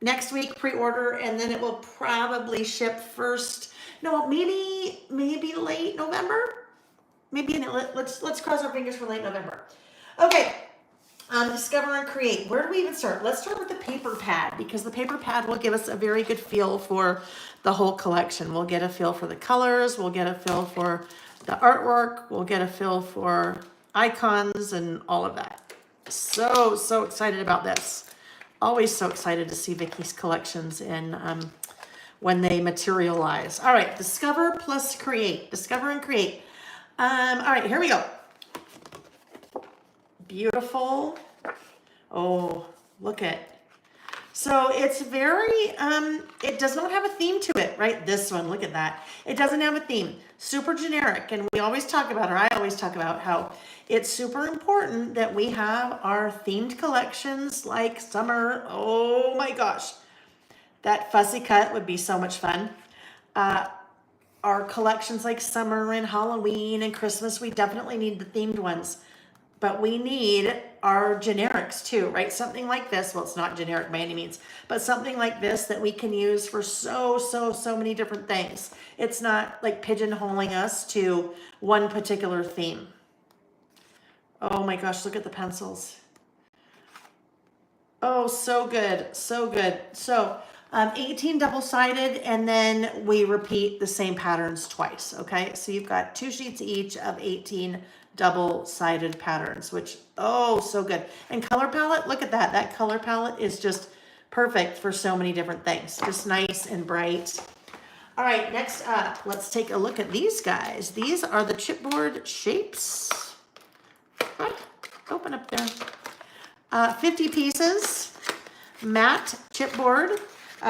Next week pre-order, and then it will probably ship first. No, maybe late November. Let's cross our fingers for late November. Okay. Discover and Create. Where do we even start? Let's start with the paper pad, because the paper pad will give us a very good feel for the whole collection. We'll get a feel for the colors. We'll get a feel for the artwork. We'll get a feel for icons and all of that. So excited about this. Always so excited to see Vicki's collections in when they materialize. All right, Discover plus Create. Discover and Create. All right, here we go. Beautiful. Oh, look at. So it's very, it does not have a theme to it, right? This one, look at that. It doesn't have a theme. Super generic. And we always talk about, or I always talk about how it's super important that we have our themed collections like summer. Oh my gosh. That fussy cut would be so much fun. Our collections like summer and Halloween and Christmas, we definitely need the themed ones. But we need our generics too, right? Something like this, well, it's not generic by any means, but something like this that we can use for so many different things. It's not like pigeonholing us to one particular theme. Oh my gosh, look at the pencils. Oh, so good, so good. So 18 double-sided, and then we repeat the same patterns twice, okay? So you've got 2 sheets each of 18 double-sided patterns, which, oh, so good. And color palette, look at that. That color palette is just perfect for so many different things. Just nice and bright. All right, next up, let's take a look at these guys. These are the chipboard shapes. Open up there. 50 pieces, matte chipboard.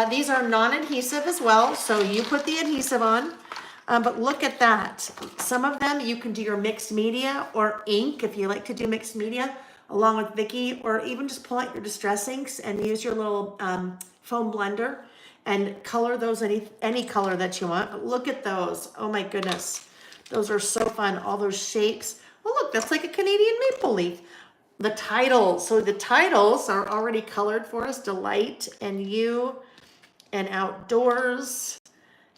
These are non-adhesive as well, so you put the adhesive on. But look at that. Some of them you can do your mixed media or ink if you like to do mixed media along with Vicki, or even just pull out your distress inks and use your little foam blender and color those any color that you want. But look at those. Oh my goodness. Those are so fun. All those shapes. Oh look, that's like a Canadian maple leaf. The titles. So the titles are already colored for us. Delight and You and Outdoors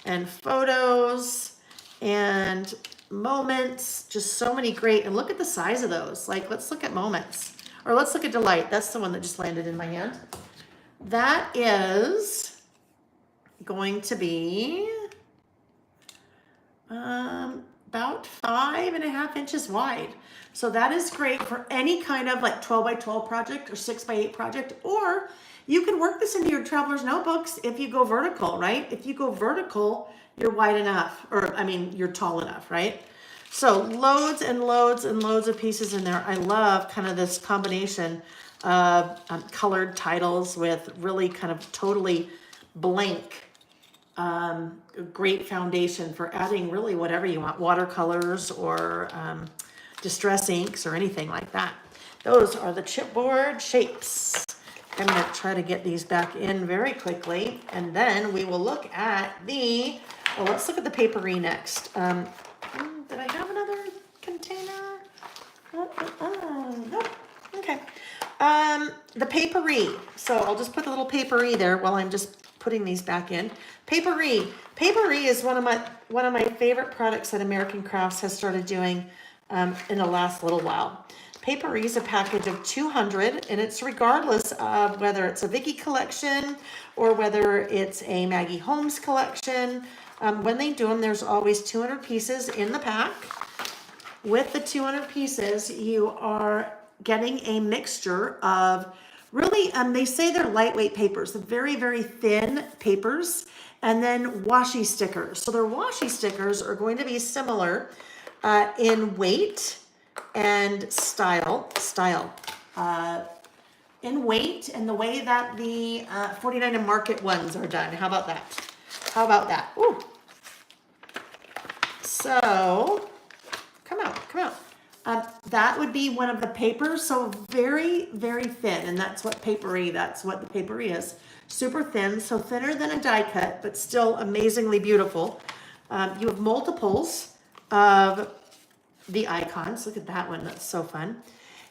and Photos and Moments. Just so many great. And look at the size of those. Like, let's look at Moments. Or let's look at Delight. That's the one that just landed in my hand. That is going to be about 5.5 inches wide. So that is great for any kind of like 12 by 12 project or 6 by 8 project, or you can work this into your traveler's notebooks if you go vertical, right? If you go vertical, you're wide enough, or I mean, you're tall enough, right? So loads and loads and loads of pieces in there. I love kind of this combination of colored titles with really kind of totally blank, great foundation for adding really whatever you want, watercolors or distress inks or anything like that. Those are the chipboard shapes. I'm going to try to get these back in very quickly, and then we will look at the, well, let's look at the papery next. Did I have another container? Nope. Okay. The papery. So I'll just put the little papery there while I'm just putting these back in. Papery. Papery is one of my favorite products that American Crafts has started doing in the last little while. Papery is a package of 200, and it's regardless of whether it's a Vicki collection or whether it's a Maggie Holmes collection. When they do them, there's always 200 pieces in the pack. With the 200 pieces, you are getting a mixture of really, they say they're lightweight papers, very, very thin papers, and then washi stickers. So their washi stickers are going to be similar in weight and style, in weight and the way that the 49 and Market ones are done. How about that? How about that? Ooh. So, come out. That would be one of the papers. So very, very thin, and that's what the papery is. Super thin, so thinner than a die cut, but still amazingly beautiful. You have multiples of the icons. Look at that one. That's so fun.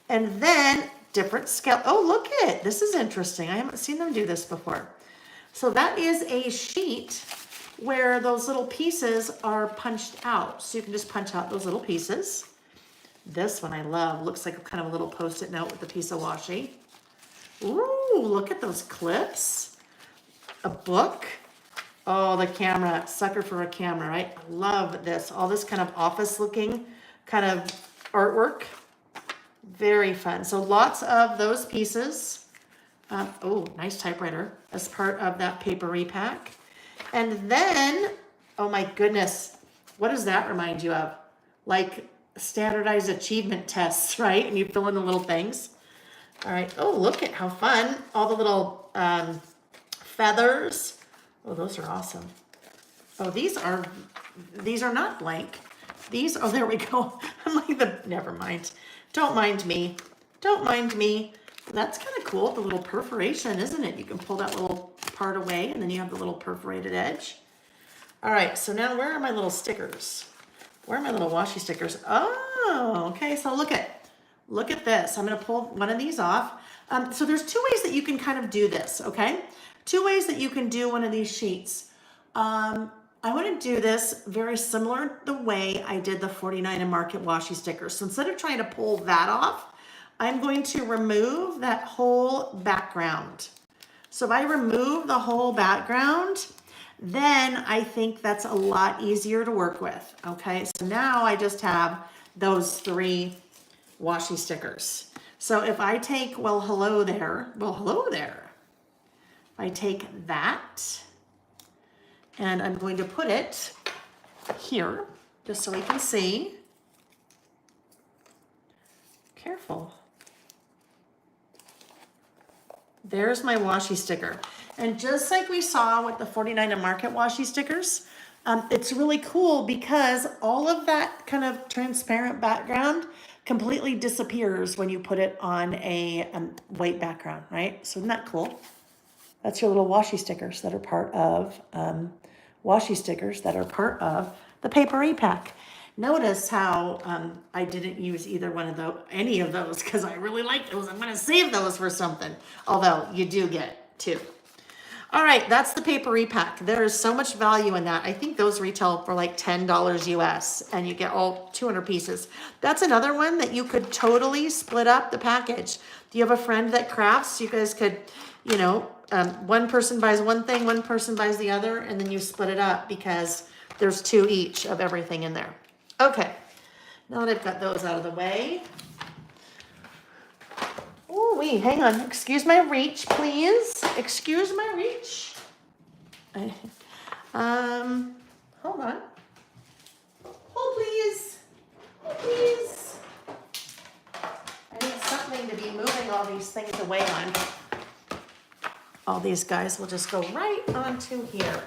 And then different scale. Oh, look at it. This is interesting. I haven't seen them do this before. So that is a sheet where those little pieces are punched out. So you can just punch out those little pieces. This one I love. Looks like kind of a little post-it note with a piece of washi. Ooh, look at those clips. A book. Oh, the camera. Sucker for a camera, right? I love this. All this kind of office-looking kind of artwork. Very fun. So lots of those pieces. Oh, nice typewriter as part of that papery pack. And then, oh my goodness, what does that remind you of? Like standardized achievement tests, right? And you fill in the little things. All right. Oh, look at how fun. All the little feathers. Oh, those are awesome. Oh, these are not blank. These, oh, there we go. I'm like, never mind. Don't mind me. Don't mind me. That's kind of cool, the little perforation, isn't it? You can pull that little part away and then you have the little perforated edge. All right, so now where are my little stickers? Where are my little washi stickers? Oh, okay, so look at this. I'm gonna pull one of these off. So there's two ways that you can kind of do this, okay? Two ways that you can do one of these sheets. I want to do this very similar the way I did the 49 and Market washi stickers. So instead of trying to pull that off, I'm going to remove that whole background. So if I remove the whole background, then I think that's a lot easier to work with. Okay, so now I just have those 3 washi stickers. So if I take, well, hello there. If I take that, and I'm going to put it here, just so we can see. Careful. There's my washi sticker. And just like we saw with the 49 and Market washi stickers, it's really cool because all of that kind of transparent background completely disappears when you put it on a white background, right? So isn't that cool? That's your little washi stickers that are part of the paper pack. Notice how I didn't use any of those because I really like those. I'm going to save those for something, although you do get 2. All right, that's the paper pack. There is so much value in that. I think those retail for like $10 US and you get all 200 pieces. That's another one that you could totally split up the package. Do you have a friend that crafts? You guys could, one person buys one thing, one person buys the other, and then you split it up because there's 2 each of everything in there. Okay, now that I've got those out of the way. Oh, wait, hang on. Excuse my reach, please. Excuse my reach. Hold on. Hold, please. Hold, please. I need something to be moving all these things away on. All these guys will just go right onto here.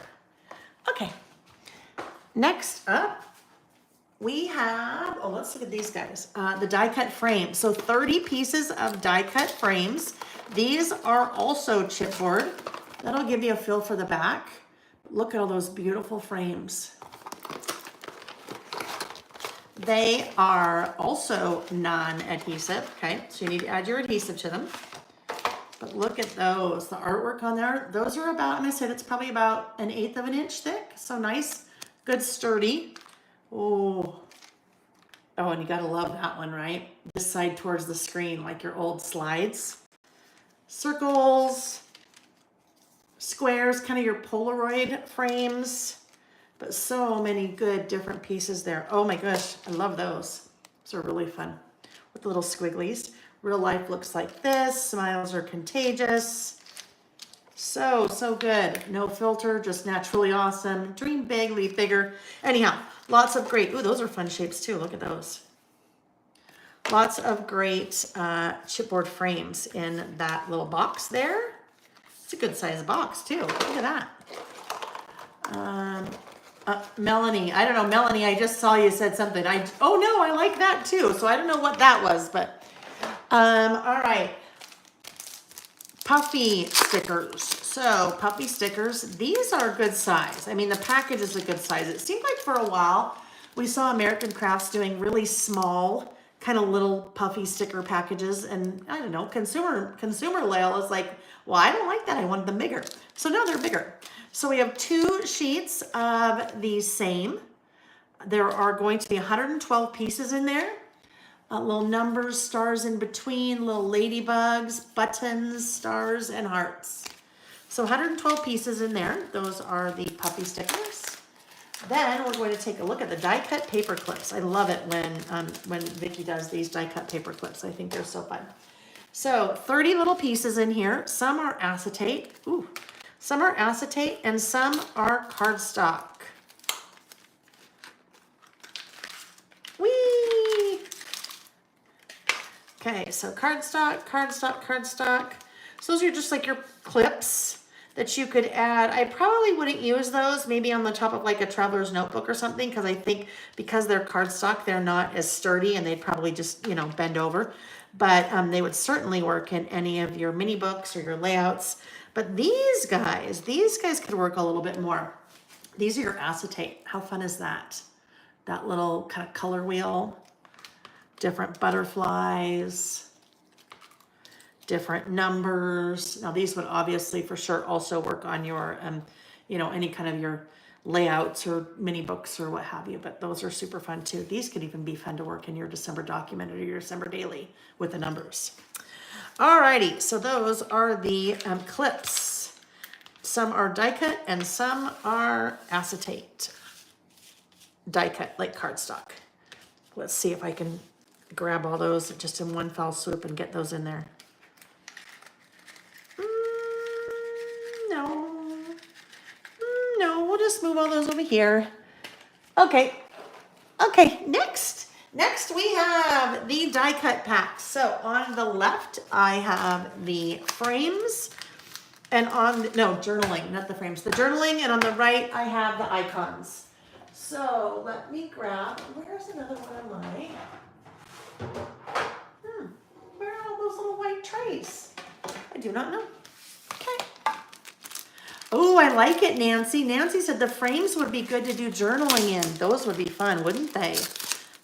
Okay. Next up, we have, let's look at these guys. The die cut frames. So 30 pieces of die cut frames. These are also chipboard. That'll give you a feel for the back. Look at all those beautiful frames. They are also non-adhesive, okay? So you need to add your adhesive to them. But look at those, the artwork on there. Those are about, I'm gonna say that's probably about 1/8 of an inch thick. So nice, good sturdy. Oh, and you gotta love that one, right? This side towards the screen, like your old slides. Circles, squares, kind of your Polaroid frames, but so many good different pieces there. Oh my gosh, I love those. Those are really fun with the little squigglies. Real life looks like this. Smiles are contagious. So good. No filter, just naturally awesome. Dream big, leave bigger. Anyhow, lots of great, those are fun shapes too. Look at those. Lots of great chipboard frames in that little box there. It's a good size box too. Look at that. Melanie, I don't know, Melanie, I just saw you said something. Oh no, I like that too. So I don't know what that was, but all right. Puffy stickers. So puffy stickers, these are a good size. I mean, the package is a good size. It seemed like for a while we saw American Crafts doing really small, kind of little puffy sticker packages, and I don't know, consumer Lael is like, well, I don't like that. I wanted them bigger. So now they're bigger. So we have 2 sheets of the same. There are going to be 112 pieces in there. Little numbers, stars in between, little ladybugs, buttons, stars, and hearts. So 112 pieces in there. Those are the puffy stickers. Then we're going to take a look at the die cut paper clips. I love it when Vicki does these die cut paper clips. I think they're so fun. So 30 little pieces in here. Some are acetate. Some are acetate and some are cardstock. Whee! Okay, so cardstock. So those are just like your clips. that you could add. I probably wouldn't use those maybe on the top of like a traveler's notebook or something, because I think because they're cardstock, they're not as sturdy and they'd probably just, you know, bend over. But they would certainly work in any of your mini books or your layouts. But these guys could work a little bit more. These are your acetate. How fun is that? That little kind of color wheel, different butterflies, different numbers. Now these would obviously for sure also work on your, you know, any kind of your layouts or mini books or what have you, but those are super fun too. These could even be fun to work in your December document or your December daily with the numbers. Alrighty, so those are the clips. Some are die cut and some are acetate. Die cut like cardstock. Let's see if I can grab all those just in one foul swoop and get those in there. No, we'll just move all those over here. Okay, next we have the die cut pack. So on the left, I have the frames, and journaling, not the frames, the journaling, and on the right, I have the icons. So let me grab, where's another one of my, where are all those little white trays? I do not know. Okay. Oh, I like it, Nancy. Nancy said the frames would be good to do journaling in. Those would be fun, wouldn't they?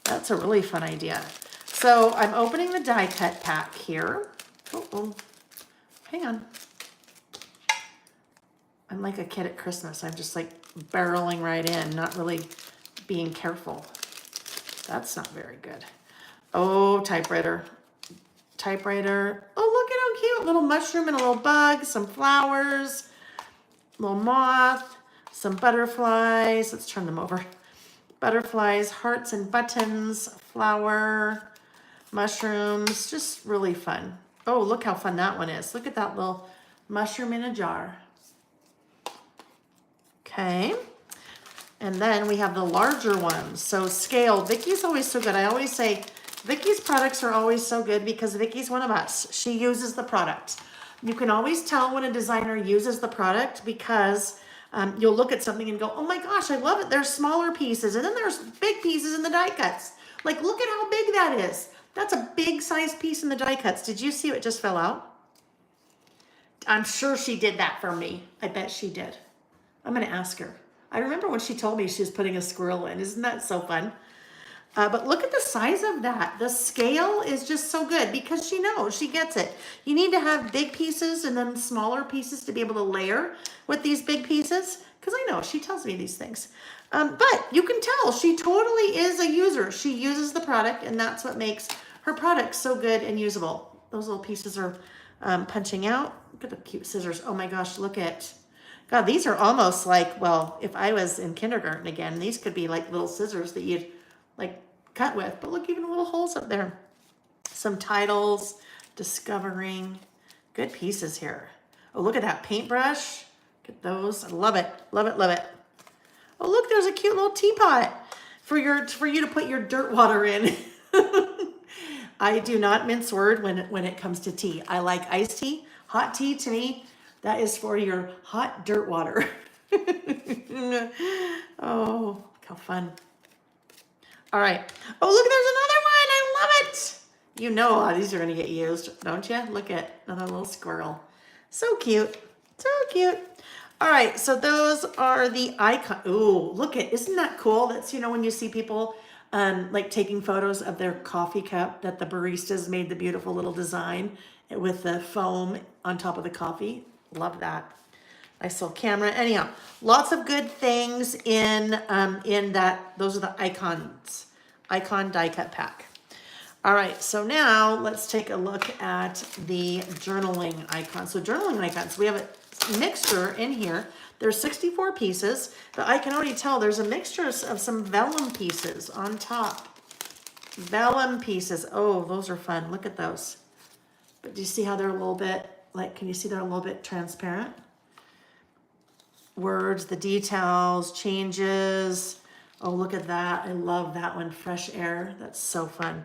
That's a really fun idea. So I'm opening the die cut pack here. Oh, hang on. I'm like a kid at Christmas. I'm just like barreling right in, not really being careful. That's not very good. Oh, typewriter. Oh, look at how cute. Little mushroom and a little bug, some flowers, little moth, some butterflies. Let's turn them over. Butterflies, hearts and buttons, flower, mushrooms, just really fun. Oh, look how fun that one is. Look at that little mushroom in a jar. Okay. And then we have the larger ones. So scale. Vicki's always so good. I always say Vicki's products are always so good because Vicki's one of us. She uses the product. You can always tell when a designer uses the product because you'll look at something and go, oh my gosh, I love it. There's smaller pieces and then there's big pieces in the die cuts. Like, look at how big that is. That's a big size piece in the die cuts. Did you see it just fell out? I'm sure she did that for me. I bet she did. I'm going to ask her. I remember when she told me she was putting a squirrel in. Isn't that so fun? But look at the size of that. The scale is just so good because she knows, she gets it. You need to have big pieces and then smaller pieces to be able to layer with these big pieces. Because I know, she tells me these things. But you can tell she totally is a user. She uses the product and that's what makes her product so good and usable. Those little pieces are punching out. Look at the cute scissors. Oh my gosh, look at, God, these are almost like, well, if I was in kindergarten again, these could be like little scissors that you'd like cut with, but look, even little holes up there. Some titles, discovering, good pieces here. Oh, look at that paintbrush. Look at those. I love it. Love it. Love it. Oh, look, there's a cute little teapot for you to put your dirt water in. I do not mince word when it comes to tea. I like iced tea. Hot tea to me, that is for your hot dirt water. Oh, look how fun. All right. Oh, look, there's another one. I love it. You know a lot of these are going to get used, don't you? Look at another little squirrel. So cute. So cute. All right. So those are the icon. Ooh, look at, isn't that cool? That's, you know, when you see people like taking photos of their coffee cup that the baristas made the beautiful little design with the foam on top of the coffee. Love that. Nice little camera. Anyhow, lots of good things in that. Those are the icons. Icon die cut pack. All right, so now let's take a look at the journaling icons. So journaling icons, we have a mixture in here. There's 64 pieces, but I can already tell there's a mixture of some vellum pieces on top. Vellum pieces. Oh, those are fun. Look at those. But do you see how they're a little bit, like, can you see they're a little bit transparent? Words, the details, changes. Oh, look at that. I love that one. Fresh air. That's so fun.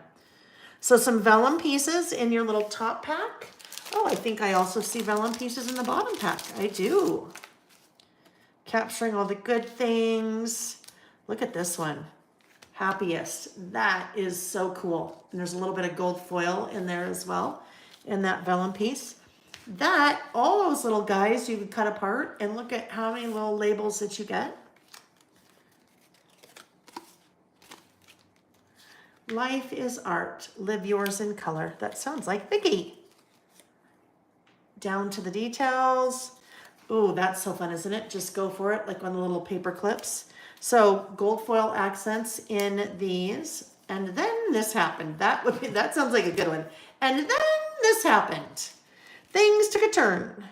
So some vellum pieces in your little top pack. Oh, I think I also see vellum pieces in the bottom pack. I do. Capturing all the good things. Look at this one. Happiest. That is so cool. And there's a little bit of gold foil in there as well in that vellum piece. That, all those little guys you can cut apart and look at how many little labels that you get. Life is art. Live yours in color. That sounds like Vicki. Down to the details. Ooh, that's so fun, isn't it? Just go for it, like on the little paper clips. So gold foil accents in these. And then this happened. That sounds like a good one. And then this happened. Things took a turn.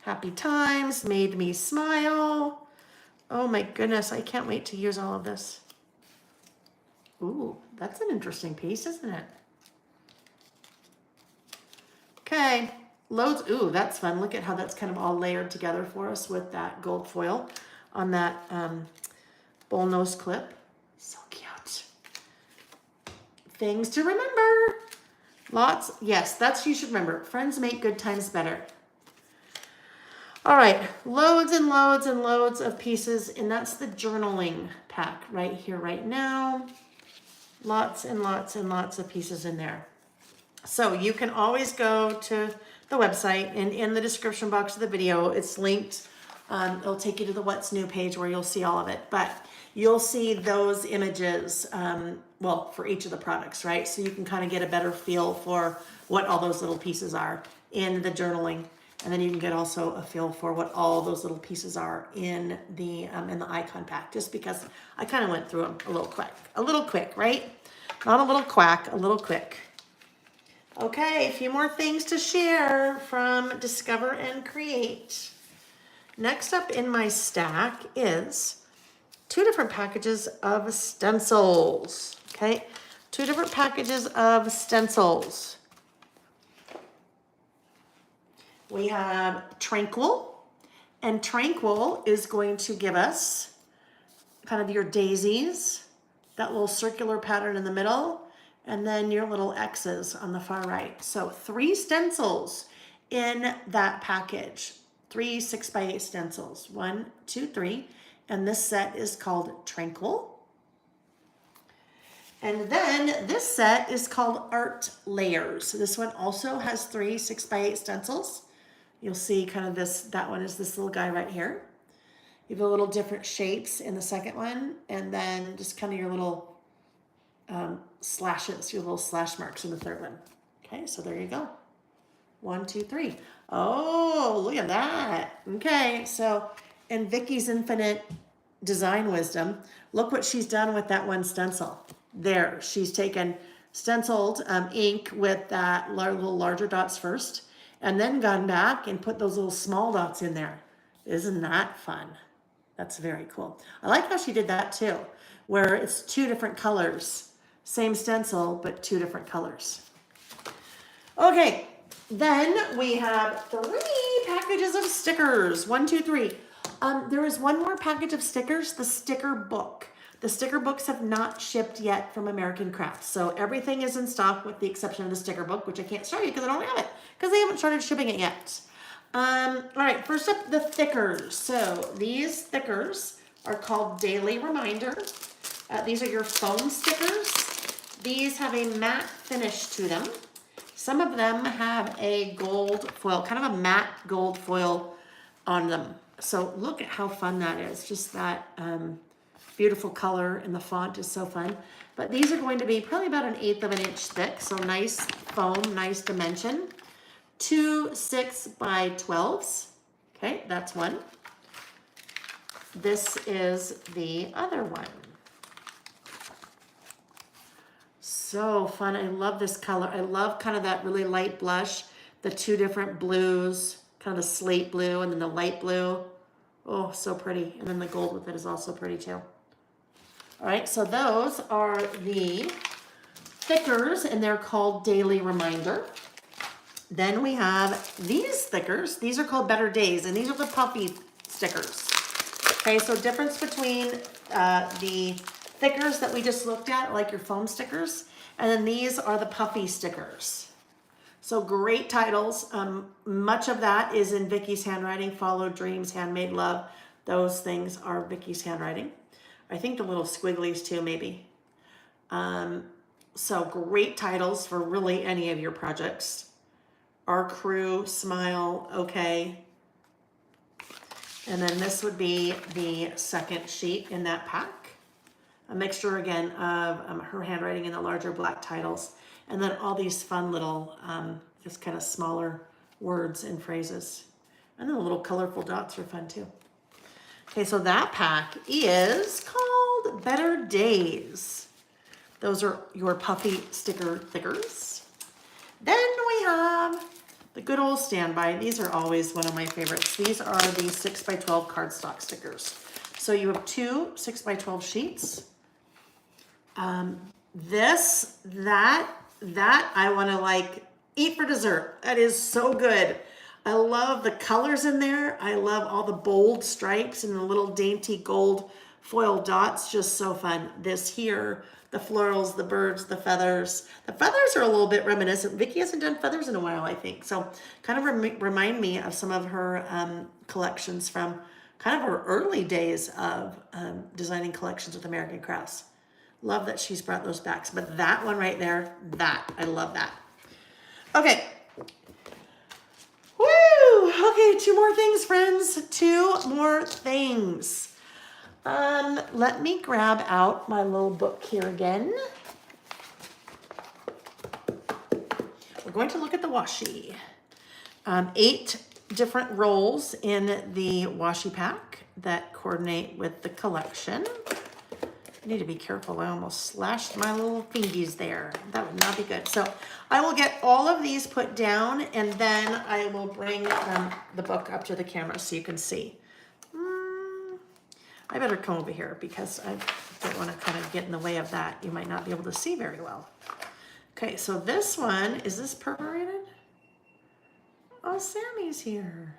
Happy times made me smile. Oh my goodness, I can't wait to use all of this. Ooh, that's an interesting piece, isn't it? Okay, loads. Ooh, that's fun. Look at how that's kind of all layered together for us with that gold foil on that bull nose clip. So cute. Things to remember. Lots. Yes, that's, you should remember. Friends make good times better. All right, loads and loads and loads of pieces, and that's the journaling pack right here, right now. Lots and lots and lots of pieces in there. So you can always go to the website, and in the description box of the video, it's linked. It'll take you to the What's New page where you'll see all of it, but you'll see those images, well, for each of the products, right? So you can kind of get a better feel for what all those little pieces are in the journaling. And then you can get also a feel for what all those little pieces are in the icon pack, just because I kind of went through them a little quick, right? Not a little quack, a little quick. Okay, a few more things to share from Discover and Create. Next up in my stack is 2 different packages of stencils, okay? 2 different packages of stencils. We have Tranquil, and Tranquil is going to give us kind of your daisies, that little circular pattern in the middle, and then your little X's on the far right. So 3 stencils in that package. 3 6x8 stencils. 1, 2, 3. And this set is called Tranquil. And then this set is called Art Layers. So this one also has 3 6x8 stencils. You'll see kind of this, that one is this little guy right here. You have a little different shapes in the second one, and then just kind of your little slashes, your little slash marks in the third one. Okay, so there you go. 1, 2, 3. Oh, look at that. Okay, so in Vicki's infinite design wisdom, look what she's done with that one stencil. There, she's taken stenciled ink with that little larger dots first, and then gone back and put those little small dots in there. Isn't that fun? That's very cool. I like how she did that too, where it's 2 different colors. Same stencil, but 2 different colors. Okay, then we have 3 packages of stickers. 1, 2, 3. There is one more package of stickers, the sticker book. The sticker books have not shipped yet from American Crafts. So everything is in stock with the exception of the sticker book, which I can't show you because I don't have it, because they haven't started shipping it yet. All right, first up, the thickers. So these thickers are called Daily Reminder. These are your foam stickers. These have a matte finish to them. Some of them have a gold foil, kind of a matte gold foil on them. So look at how fun that is. Just that beautiful color, and the font is so fun. But these are going to be probably about 1/8 of an inch thick. So nice foam, nice dimension. 2 6x12s. Okay, that's one. This is the other one. So fun. I love this color. I love kind of that really light blush, the 2 different blues, kind of the slate blue and then the light blue. Oh, so pretty. And then the gold with it is also pretty too. All right, so those are the thickers, and they're called Daily Reminder. Then we have these stickers. These are called Better Days, and these are the puffy stickers. Okay, so difference between the thickers that we just looked at, like your foam stickers, and then these are the puffy stickers. So great titles. Much of that is in Vicki's handwriting. Follow Dreams, Handmade Love. Those things are Vicki's handwriting. I think the little squigglies too, maybe. So great titles for really any of your projects. Our Crew, Smile, Okay. And then this would be the second sheet in that pack. A mixture again of her handwriting and the larger black titles. And then all these fun little, just kind of smaller words and phrases. And then the little colorful dots are fun too. Okay, so that pack is called Better Days. Those are your puffy sticker thickers. Then we have the good old standby. These are always one of my favorites. These are the 6x12 cardstock stickers. So you have two 6x12 sheets. That I want to like eat for dessert. That is so good. I love the colors in there. I love all the bold stripes and the little dainty gold foil dots. Just so fun. This here, the florals, the birds, the feathers. The feathers are a little bit reminiscent. Vicki hasn't done feathers in a while, I think. So kind of remind me of some of her collections from kind of her early days of designing collections with American Crafts. Love that she's brought those back. But that one right there, I love that. Okay. Woo! Okay, two more things, friends. Two more things. Let me grab out my little book here again. We're going to look at the washi. 8 different rolls in the washi pack that coordinate with the collection. I need to be careful. I almost slashed my little fingies there. That would not be good. So I will get all of these put down and then I will bring the book up to the camera so you can see. I better come over here because I don't want to kind of get in the way of that. You might not be able to see very well. Okay, so this one, is this perforated? Oh, Sammy's here.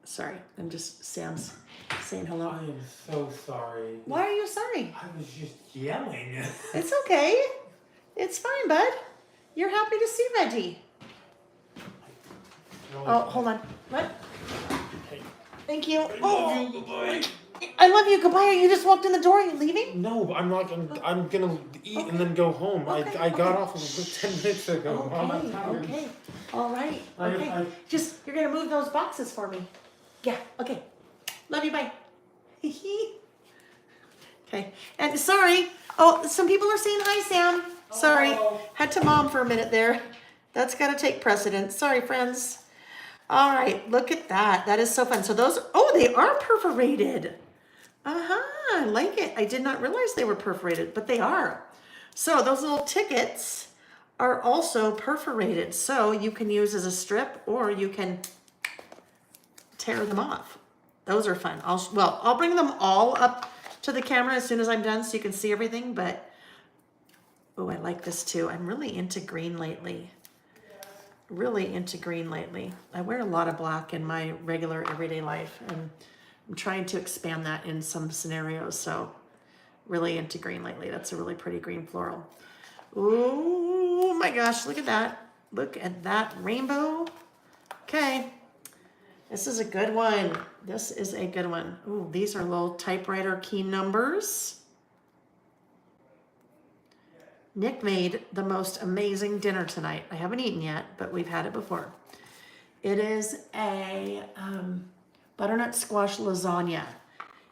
Sorry, I'm just Sam's saying hello. I am so sorry. Why are you sorry? I was just yelling. It's okay. It's fine, bud. You're happy to see Reggie. Oh, hold on. What? Hey. Thank you. I love you. Goodbye. I love you. Goodbye. You just walked in the door. Are you leaving? No, I'm not. I'm gonna eat and then go home. Okay, I got off like 10 minutes ago. Okay. All right. Okay. Just you're gonna move those boxes for me. Yeah. Okay. Love you. Bye. Okay. And sorry. Oh, some people are saying hi, Sam. Sorry. Had to mom for a minute there. That's got to take precedence. Sorry, friends. All right. Look at that. That is so fun. So those. Oh, they are perforated. I like it. I did not realize they were perforated, but they are. So those little tickets are also perforated. So you can use as a strip or you can tear them off. Those are fun. I'll bring them all up to the camera as soon as I'm done so you can see everything, but oh, I like this too. I'm really into green lately. Really into green lately. I wear a lot of black in my regular everyday life and I'm trying to expand that in some scenarios. So really into green lately. That's a really pretty green floral. Oh my gosh, look at that. Look at that rainbow. Okay. This is a good one. This is a good one. Ooh, these are little typewriter key numbers. Nick made the most amazing dinner tonight. I haven't eaten yet, but we've had it before. It is a butternut squash lasagna.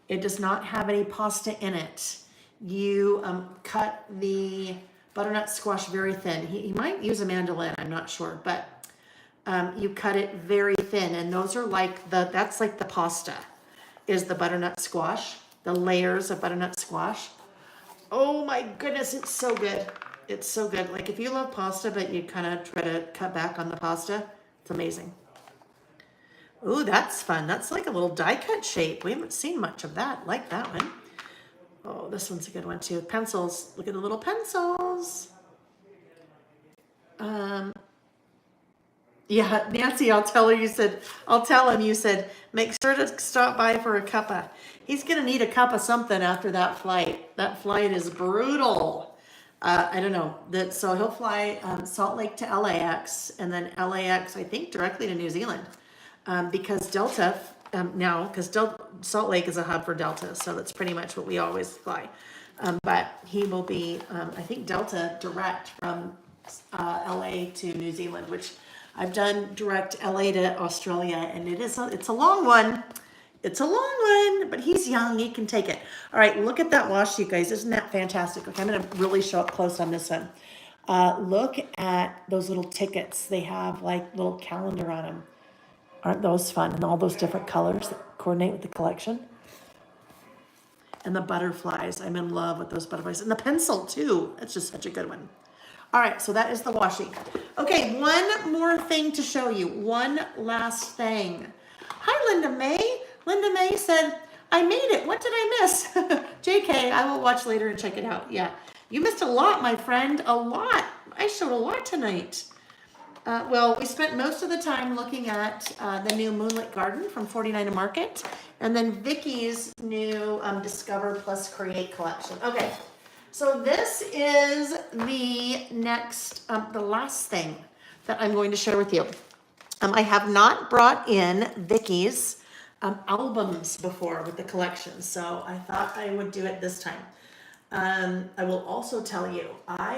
It does not have any pasta in it. You cut the butternut squash very thin. He might use a mandolin, I'm not sure, but you cut it very thin, and those are like that's like the pasta, is the butternut squash, the layers of butternut squash. Oh my goodness, it's so good. It's so good. Like if you love pasta, but you kind of try to cut back on the pasta, it's amazing. Ooh, that's fun. That's like a little die cut shape. We haven't seen much of that. Like that one. Oh, this one's a good one too. Pencils. Look at the little pencils. Yeah, Nancy, I'll tell him you said, make sure to stop by for a cuppa. He's gonna need a cup of something after that flight. That flight is brutal. I don't know. So he'll fly Salt Lake to LAX and then LAX, I think, directly to New Zealand. Because Delta, Salt Lake is a hub for Delta, so that's pretty much what we always fly. But he will be, I think, Delta direct from LA to New Zealand, which I've done direct LA to Australia, and it's a long one. It's a long one, but he's young, he can take it. All right, look at that washi, you guys. Isn't that fantastic? Okay, I'm gonna really show up close on this one. Look at those little tickets. They have like little calendar on them. Aren't those fun? And all those different colors that coordinate with the collection. And the butterflies. I'm in love with those butterflies. And the pencil too. That's just such a good one. All right, so that is the washi. Okay, one more thing to show you. One last thing. Hi, Linda May. Linda May said, I made it. What did I miss? JK, I will watch later and check it out. Yeah, you missed a lot, my friend. A lot. I showed a lot tonight. Well, we spent most of the time looking at the new Moonlit Garden from 49 to Market, and then Vicki's new Discover Plus Create collection. Okay, so this is the next, the last thing that I'm going to share with you. I have not brought in Vicki's albums before with the collection, so I thought I would do it this time. I will also tell you, I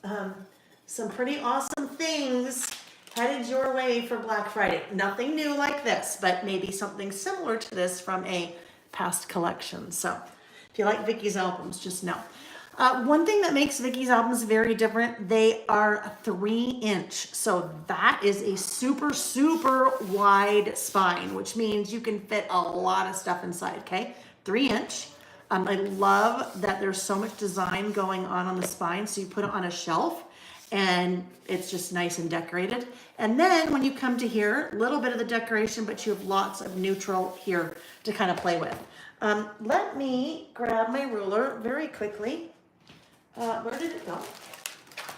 have some pretty awesome things headed your way for Black Friday. Nothing new like this, but maybe something similar to this from a past collection. So if you like Vicki's albums, just know. One thing that makes Vicki's albums very different, they are 3-inch. So that is a super, super wide spine, which means you can fit a lot of stuff inside, okay? 3-inch. I love that there's so much design going on the spine, so you put it on a shelf and it's just nice and decorated. And then when you come to here, a little bit of the decoration, but you have lots of neutral here to kind of play with. Let me grab my ruler very quickly. Where did it go?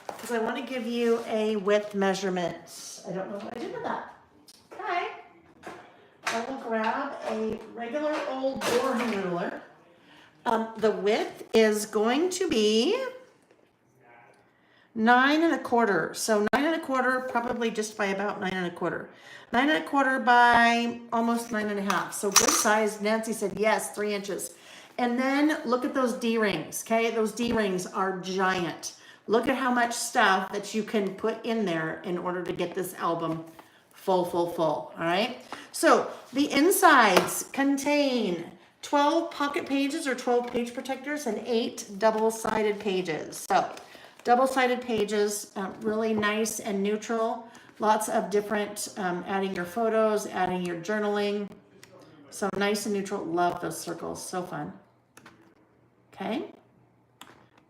Because I want to give you a width measurement. I don't know what I did with that. Okay. I will grab a regular old boring ruler. The width is going to be 9 1/4. So 9 1/4, probably just by about 9 1/4. 9 1/4 by almost 9 1/2. So good size. Nancy said yes, 3 inches. And then look at those D-rings, okay? Those D-rings are giant. Look at how much stuff that you can put in there in order to get this album full, all right? So the insides contain 12 pocket pages or 12 page protectors and 8 double-sided pages. So double-sided pages, really nice and neutral. Lots of different, adding your photos, adding your journaling. So nice and neutral. Love those circles, so fun. Okay,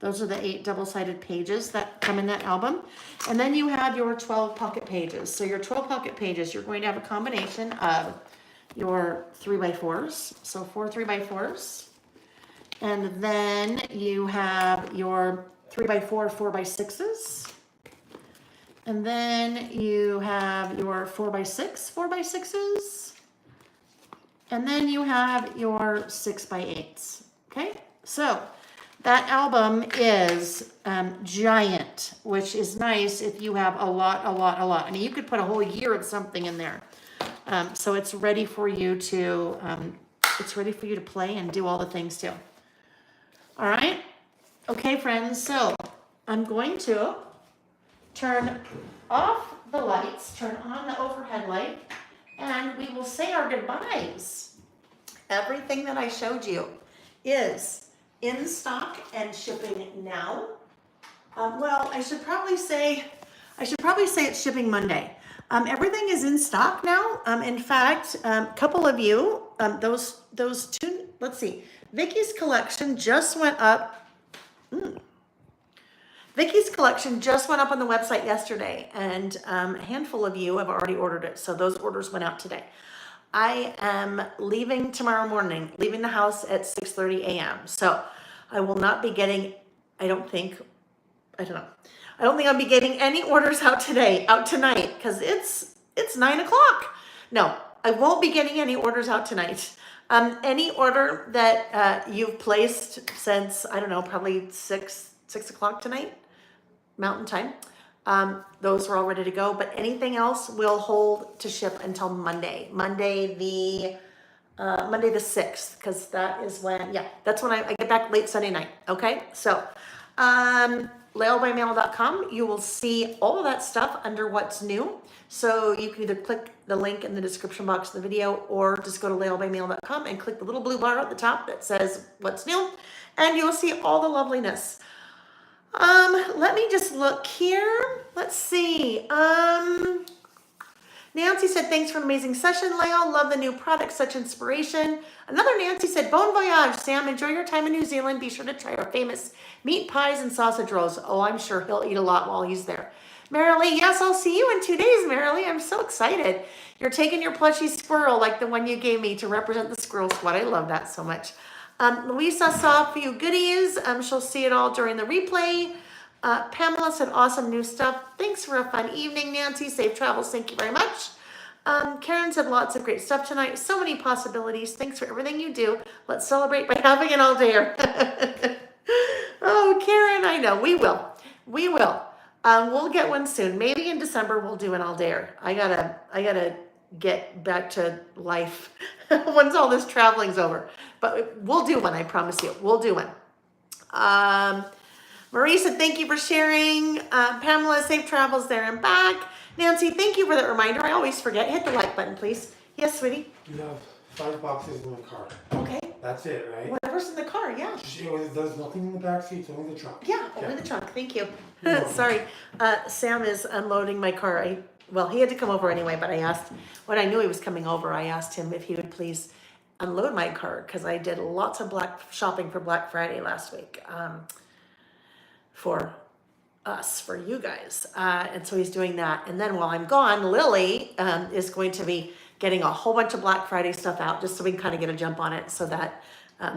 those are the 8 double-sided pages that come in that album. And then you have your 12 pocket pages. So your 12 pocket pages, you're going to have a combination of your 3x4s, so 4 3x4s. And then you have your 3x4 4x6s. And then you have your 4x6 4x6s. And then you have your 6x8s, okay? So that album is giant, which is nice if you have a lot. I mean, you could put a whole year of something in there. So it's ready for you to, play and do all the things too. All right? Okay, friends, so I'm going to turn off the lights, turn on the overhead light, and we will say our goodbyes. Everything that I showed you is in stock and shipping now. Well, I should probably say it's shipping Monday. Everything is in stock now. In fact, a couple of you, those two, let's see, Vicki's collection just went up. Vicki's collection just went up on the website yesterday, and a handful of you have already ordered it. So those orders went out today. I am leaving tomorrow morning, leaving the house at 6:30 a.m. So I will not be getting, I don't think, I don't know. I don't think I'll be getting any orders out tonight, because it's 9 o'clock. No, I won't be getting any orders out tonight. Any order that you've placed since, I don't know, probably 6 o'clock tonight, Mountain Time, those are all ready to go. But anything else will hold to ship until Monday the 6th, because that is when, that's when I get back late Sunday night. Okay, so laylebymail.com, you will see all of that stuff under what's new. So you can either click the link in the description box of the video, or just go to laylebymail.com and click the little blue bar at the top that says what's new, and you'll see all the loveliness. Let me just look here. Let's see. Nancy said, thanks for an amazing session, Leo. Love the new product, such inspiration. Another Nancy said, bon voyage, Sam. Enjoy your time in New Zealand. Be sure to try our famous meat pies and sausage rolls. Oh, I'm sure he'll eat a lot while he's there. Marilee, yes, I'll see you in 2 days, Marilee. I'm so excited. You're taking your plushie squirrel like the one you gave me to represent the squirrel squad. I love that so much. Louisa saw a few goodies. She'll see it all during the replay. Pamela said, awesome new stuff. Thanks for a fun evening, Nancy. Safe travels. Thank you very much. Karen said, lots of great stuff tonight. So many possibilities. Thanks for everything you do. Let's celebrate by having an all-dayer. Oh, Karen, I know. We will. We will. We'll get one soon. Maybe in December we'll do an all-dayer. I gotta get back to life once all this traveling's over. But we'll do one, I promise you. We'll do one. Marie said, thank you for sharing. Pamela, safe travels there and back. Nancy, thank you for that reminder. I always forget. Hit the like button, please. Yes, sweetie? You have 5 boxes in the car. Okay. That's it, right? Whatever's in the car, yeah. There's nothing in the back seat, it's only the trunk. Yeah, only the trunk. Thank you. Sorry. Sam is unloading my car. Well, he had to come over anyway, but I asked, when I knew he was coming over, I asked him if he would please unload my car, because I did lots of shopping for Black Friday last week. For us, for you guys. And so he's doing that. And then while I'm gone, Lily is going to be getting a whole bunch of Black Friday stuff out, just so we can kind of get a jump on it, so that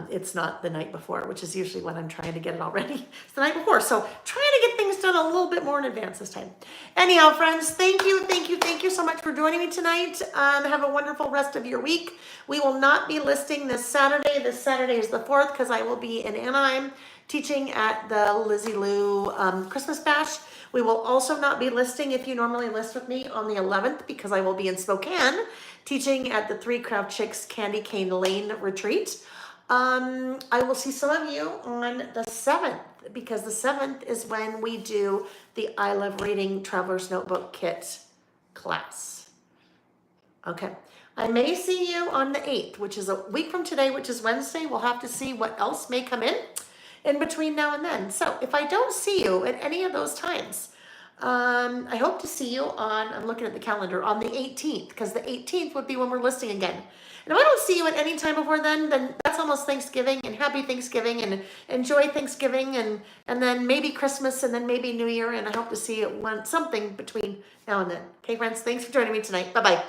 it's not the night before, which is usually when I'm trying to get it all ready. It's the night before. So trying to get things done a little bit more in advance this time. Anyhow, friends, thank you so much for joining me tonight. Have a wonderful rest of your week. We will not be listing this Saturday. This Saturday is the 4th, because I will be in Anaheim teaching at the Lizzie Lou Christmas Bash. We will also not be listing, if you normally list with me, on the 11th, because I will be in Spokane teaching at the 3 Craft Chicks Candy Cane Lane Retreat. I will see some of you on the 7th, because the 7th is when we do the I Love Reading Traveler's Notebook Kit class. Okay. I may see you on the 8th, which is a week from today, which is Wednesday. We'll have to see what else may come in between now and then. So if I don't see you at any of those times, I hope to see you on, I'm looking at the calendar, on the 18th, because the 18th would be when we're listing again. And if I don't see you at any time before then that's almost Thanksgiving, and happy Thanksgiving, and enjoy Thanksgiving, and then maybe Christmas, and then maybe New Year, and I hope to see you something between now and then. Okay, friends, thanks for joining me tonight. Bye-bye.